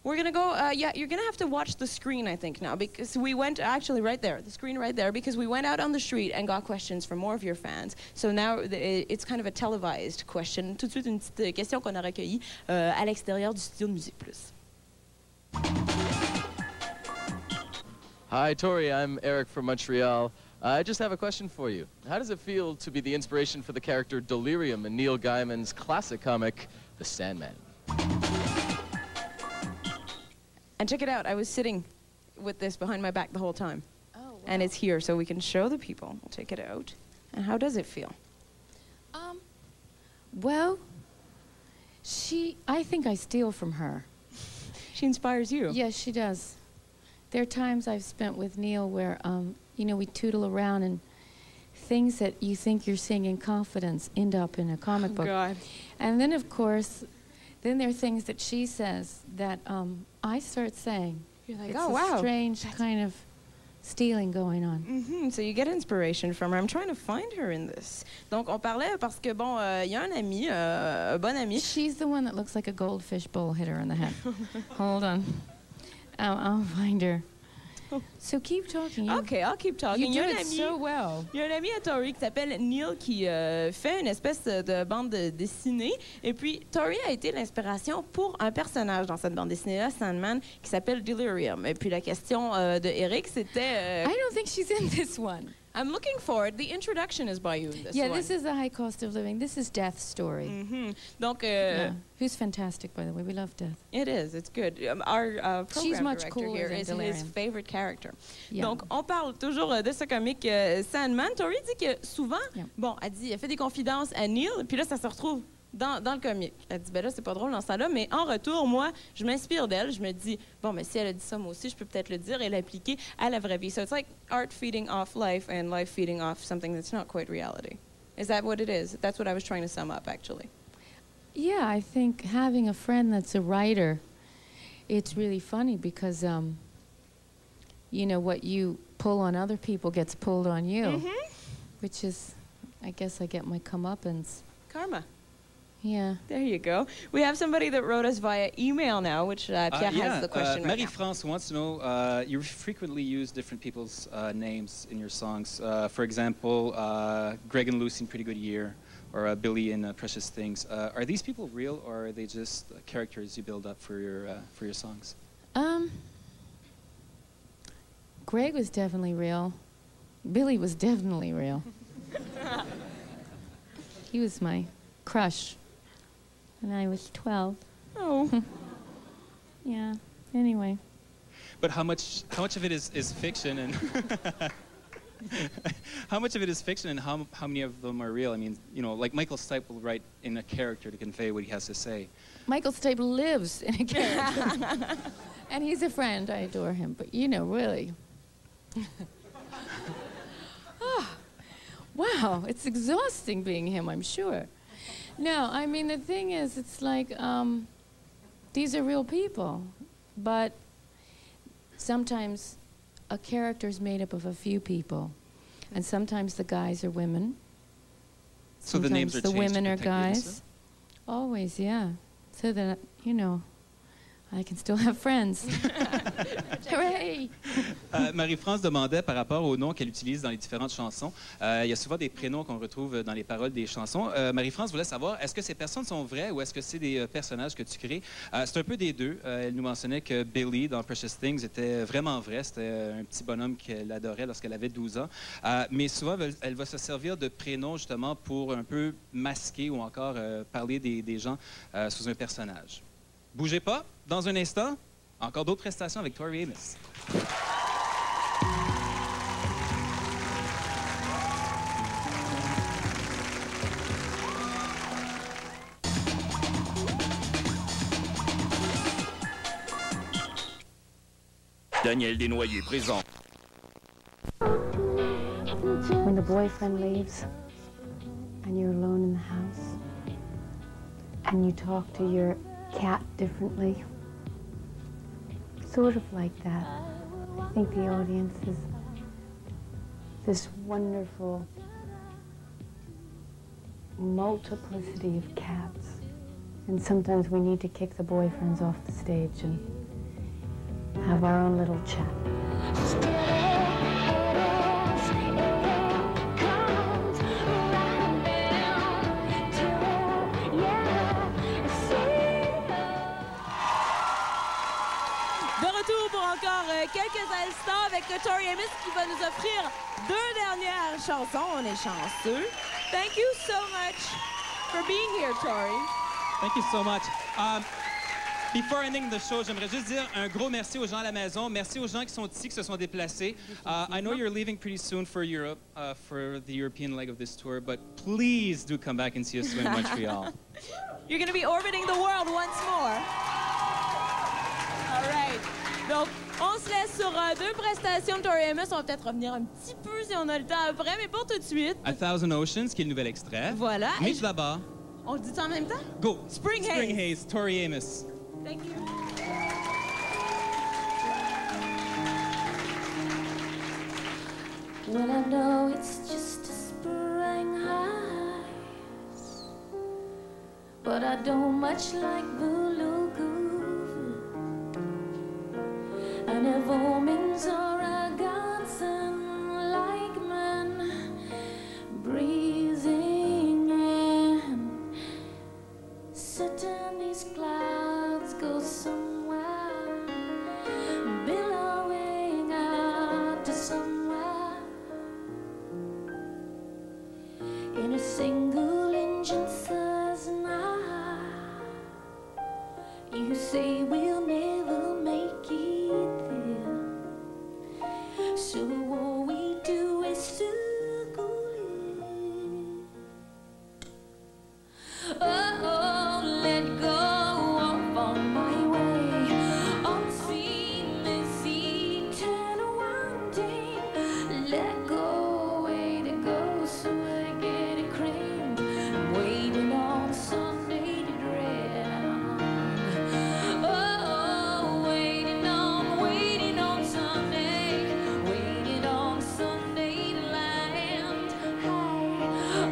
We're going to go, yeah, you're going to have to watch the screen, I think, now, because we went, actually, right there, the screen right there, because we went out on the street and got questions from more of your fans. So now it's kind of a televised question. Tout de suite, une petite question qu'on a recueillie à l'extérieur du studio de MusiquePlus. Hi, Tori, I'm Eric from Montreal. I just have a question for you. How does it feel to be the inspiration for the character Delirium in Neil Gaiman's classic comic, The Sandman? And check it out, I was sitting with this behind my back the whole time. Oh, wow. And it's here, so we can show the people. We'll take it out. And how does it feel? Well, I think I steal from her. She inspires you. Yes, she does. There are times I've spent with Neil where, you know, we tootle around and things that you think you're saying in confidence end up in a comic book. God. And then, of course, then there are things that she says that I start saying. You're like, it's oh, a wow. strange kind of stealing going on. Mm-hmm. So you get inspiration from her. I'm trying to find her in this. Donc, on parlait parce que, bon, y a un ami, un bon ami. She's the one that looks like a goldfish bowl hit her in the head. Hold on. I'll find her. So keep talking. Okay, I'll keep talking. You do it so well. Il y a un ami à Tori qui s'appelle Neil qui fait une espèce de bande dessinée. Et puis, Tori a été l'inspiration pour un personnage dans cette bande dessinée-là, Sandman, qui s'appelle Delirium. Et puis, la question de Eric, c'était... I don't think she's in this one. I'm looking for it. The introduction is by you in this one. Yeah, this is The High Cost of Living. This is Death's story. Mm-hmm. Donc, yeah. Who's fantastic, by the way. We love Death. It is. It's good. Our program She's much director cooler here than is Delirium. his favorite character. Yeah. Donc, on parle toujours de ce comique Sandman. Tori dit que souvent, bon, elle dit, elle fait des confidences à Neil, puis là, ça se retrouve dans le comique. Elle dit, ben là, c'est pas drôle dans ce temps-là, mais en retour, moi, je m'inspire d'elle. Je me dis, bon, mais si elle a dit ça, moi aussi, je peux peut-être le dire et l'appliquer à la vraie vie. So it's like art feeding off life and life feeding off something that's not quite reality. Is that what it is? That's what I was trying to sum up, actually. Yeah, I think having a friend that's a writer, it's really funny because, you know, what you pull on other people gets pulled on you, which is, I guess I get my comeuppance. Karma. Yeah. There you go. We have somebody that wrote us via email now, which Pierre has the question right now. Marie-France wants to know, you frequently use different people's names in your songs. For example, Greg and Lucy in Pretty Good Year, or Billy in Precious Things. Are these people real, or are they just characters you build up for your songs? Greg was definitely real. Billy was definitely real. He was my crush when I was 12. Oh. Yeah. Anyway. But how much of it is fiction, and how much of it is fiction, and how many of them are real? I mean, you know, like Michael Stipe will write in a character to convey what he has to say. Michael Stipe lives in a character, and he's a friend. I adore him, but you know, really. Oh, wow, it's exhausting being him, I'm sure. No, I mean, the thing is, it's like, these are real people, but sometimes a character's made up of a few people, and sometimes the guys are women. So the names are the changed women to are protect the guys. innocent? Always, yeah. So that, you know, I can still have friends. Hooray! Marie-France demandait par rapport aux noms qu'elle utilise dans les différentes chansons. Il y a souvent des prénoms qu'on retrouve dans les paroles des chansons. Marie-France voulait savoir, est-ce que ces personnes sont vraies ou est-ce que c'est des personnages que tu crées? C'est un peu des deux. Elle nous mentionnait que Billy, dans Precious Things, était vraiment vrai. C'était un petit bonhomme qu'elle adorait lorsqu'elle avait 12 ans. Mais souvent, elle va se servir de prénoms justement pour un peu masquer ou encore parler des gens sous un personnage. Bougez pas, dans un instant, encore d'autres prestations avec Tori Amos. Daniel Desnoyers présent. When the boyfriend leaves and you're alone in the house and you talk to your cat differently, sort of like that. I think the audience is this wonderful multiplicity of cats, and sometimes we need to kick the boyfriends off the stage and have our own little chat. Quelques instants avec Tori Amos qui va nous offrir 2 dernières chansons. On est chanceux. Thank you so much for being here, Tori. Thank you so much. Before ending the show, j'aimerais juste dire un gros merci aux gens à la maison. Merci aux gens qui sont ici, qui se sont déplacés. I know you're leaving pretty soon for Europe, for the European leg of this tour, but please do come back and see us in Montreal. You're going to be orbiting the world once more. All right. Donc, on se laisse sur deux prestations de Tori Amos. On va peut-être revenir un petit peu si on a le temps après, mais pour tout de suite. A Thousand Oceans, qui est le nouvel extrait. Voilà. Mais tout d'abord... On le dit ça en même temps? Go! Spring Haze. Spring Haze, Tori Amos. Thank you. Well, I know it's just a spring haze, but I don't much like blue groove. And if omens are a godsend like man breathing in, certain these clouds go somewhere, billowing out to somewhere. In a single engine Cessna, you say we'll never make it there, so all we do is circle it. Oh, let go off on my way, unseen this eternal wanting. Let go, way to go, so I get it cramped. I'm waiting on Sunday to drown. Oh, waiting on Sunday, waiting on Sunday to land. Hey,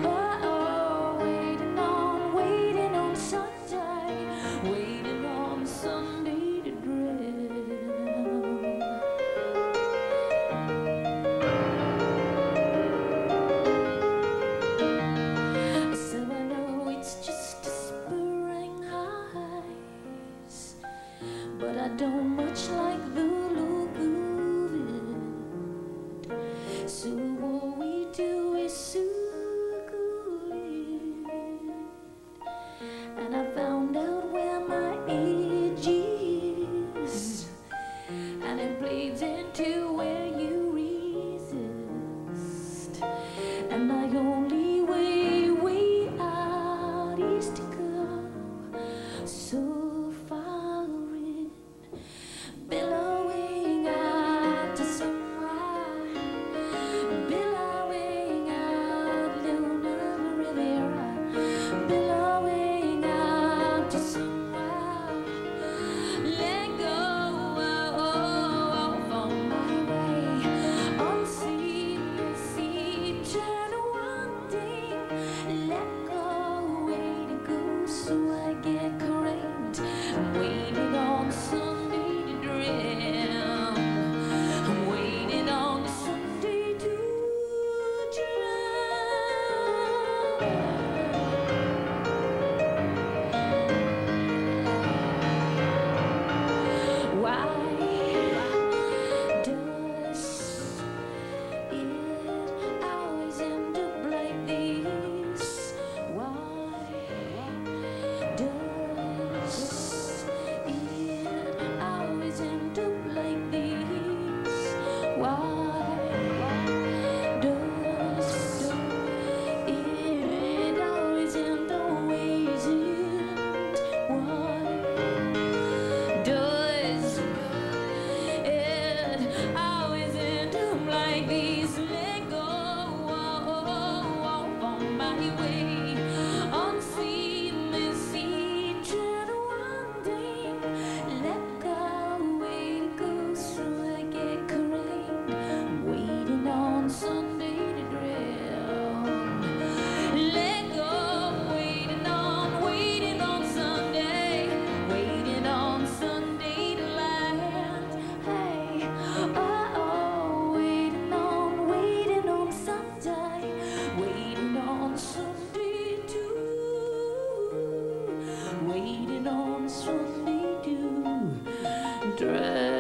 oh, waiting on Sunday, waiting on Sunday to drown. So I know it's just a spring haze, but I don't much like the look of it. So all we do is circle it, and I found out where my edge is, and it bleeds into where you resist. And my only way out is to go so far in, billowing out to somewhere, billowing out Luna Riviera, billowing out to somewhere. Let go off on my way, unseen this eternal wanting. Let go, way to go, so I get cramped. I'm waiting on Sunday to drown. I'm waiting on Sunday to drown. Why does it always end up like this? Why does it always end up like this? Why does it always end, always end? Why does it always end up like this? Let go off on my way, unseen this eternal wanting. Let go, way to go, so I get cramped. I'm waiting on Sunday to drown. Let go, waiting on Sunday, waiting on Sunday to land. Hey, oh, waiting on Sunday, waiting on Sunday to, waiting on Sunday to drown.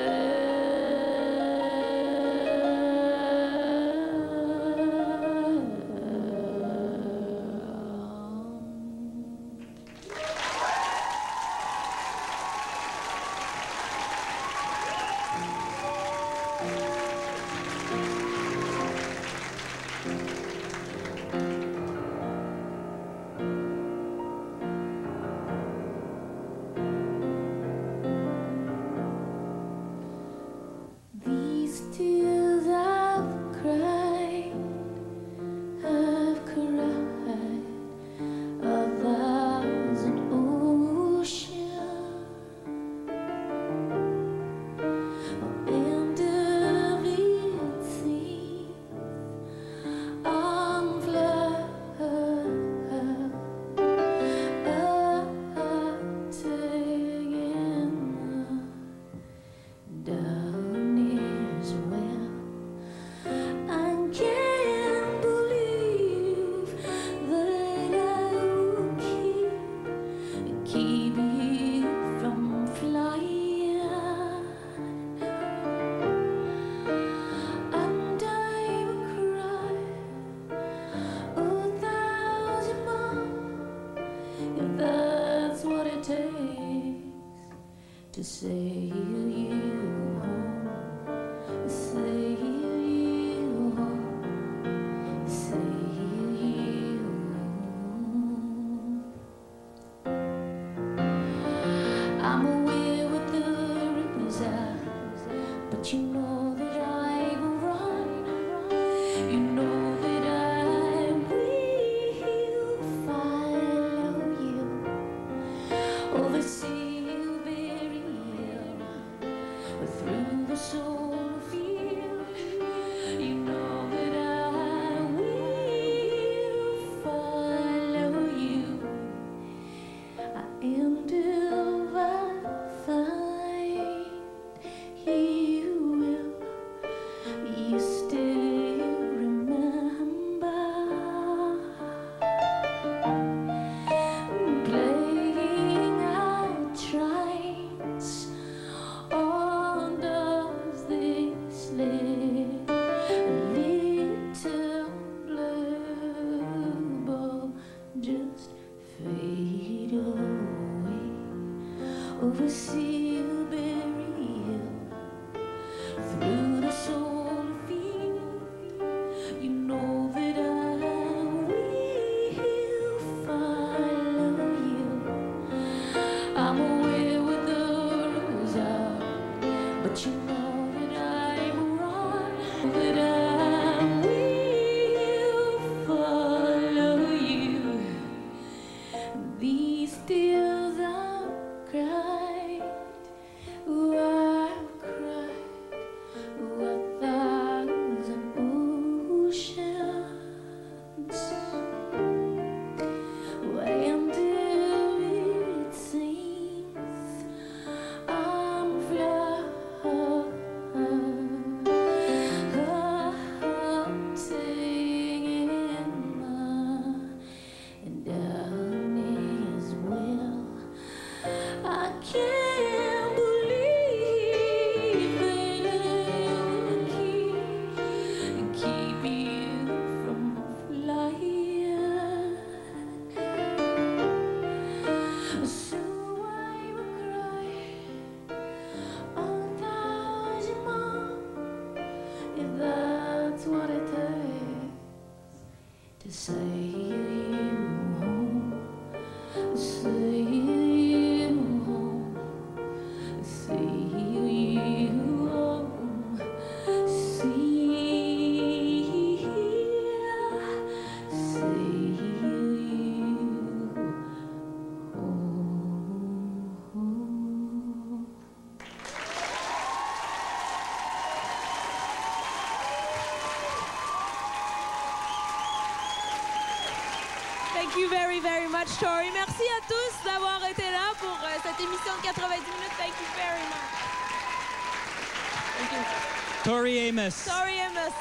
sail you home, sail you home, sail you home. I'm aware what the rumors are, but you know that I will run. You know that I will follow you over sea, bury hill, through the solar field. You know that I will follow you. I am till I find you will. You still remember playing our trains on does this little blue just fade away over Silbury Hill, through the solar field. You know that I will follow you. I'm aware what the rules are, but you know that I will run, that I will follow you. These tears I've cried, oh, I've cried, oh, 1,000 oceans. When till it seems I'm floating in my darkness well. I can't believe that I will keep you from flying. So I will cry 1,000 more if that's what it takes to say you home, say you home, say you home, say Thank you very, very much, Tori. Merci à tous d'avoir été là pour cette émission de 90 minutes. Thank you very much. Thank you. Tori Amos. Tori Amos.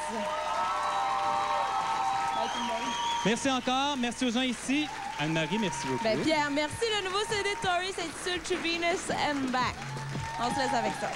Merci encore. Merci aux gens ici. Anne-Marie, merci beaucoup. Ben, Pierre, merci. Le nouveau CD de Tori s'intitule To Venus and Back. On se laisse avec ça.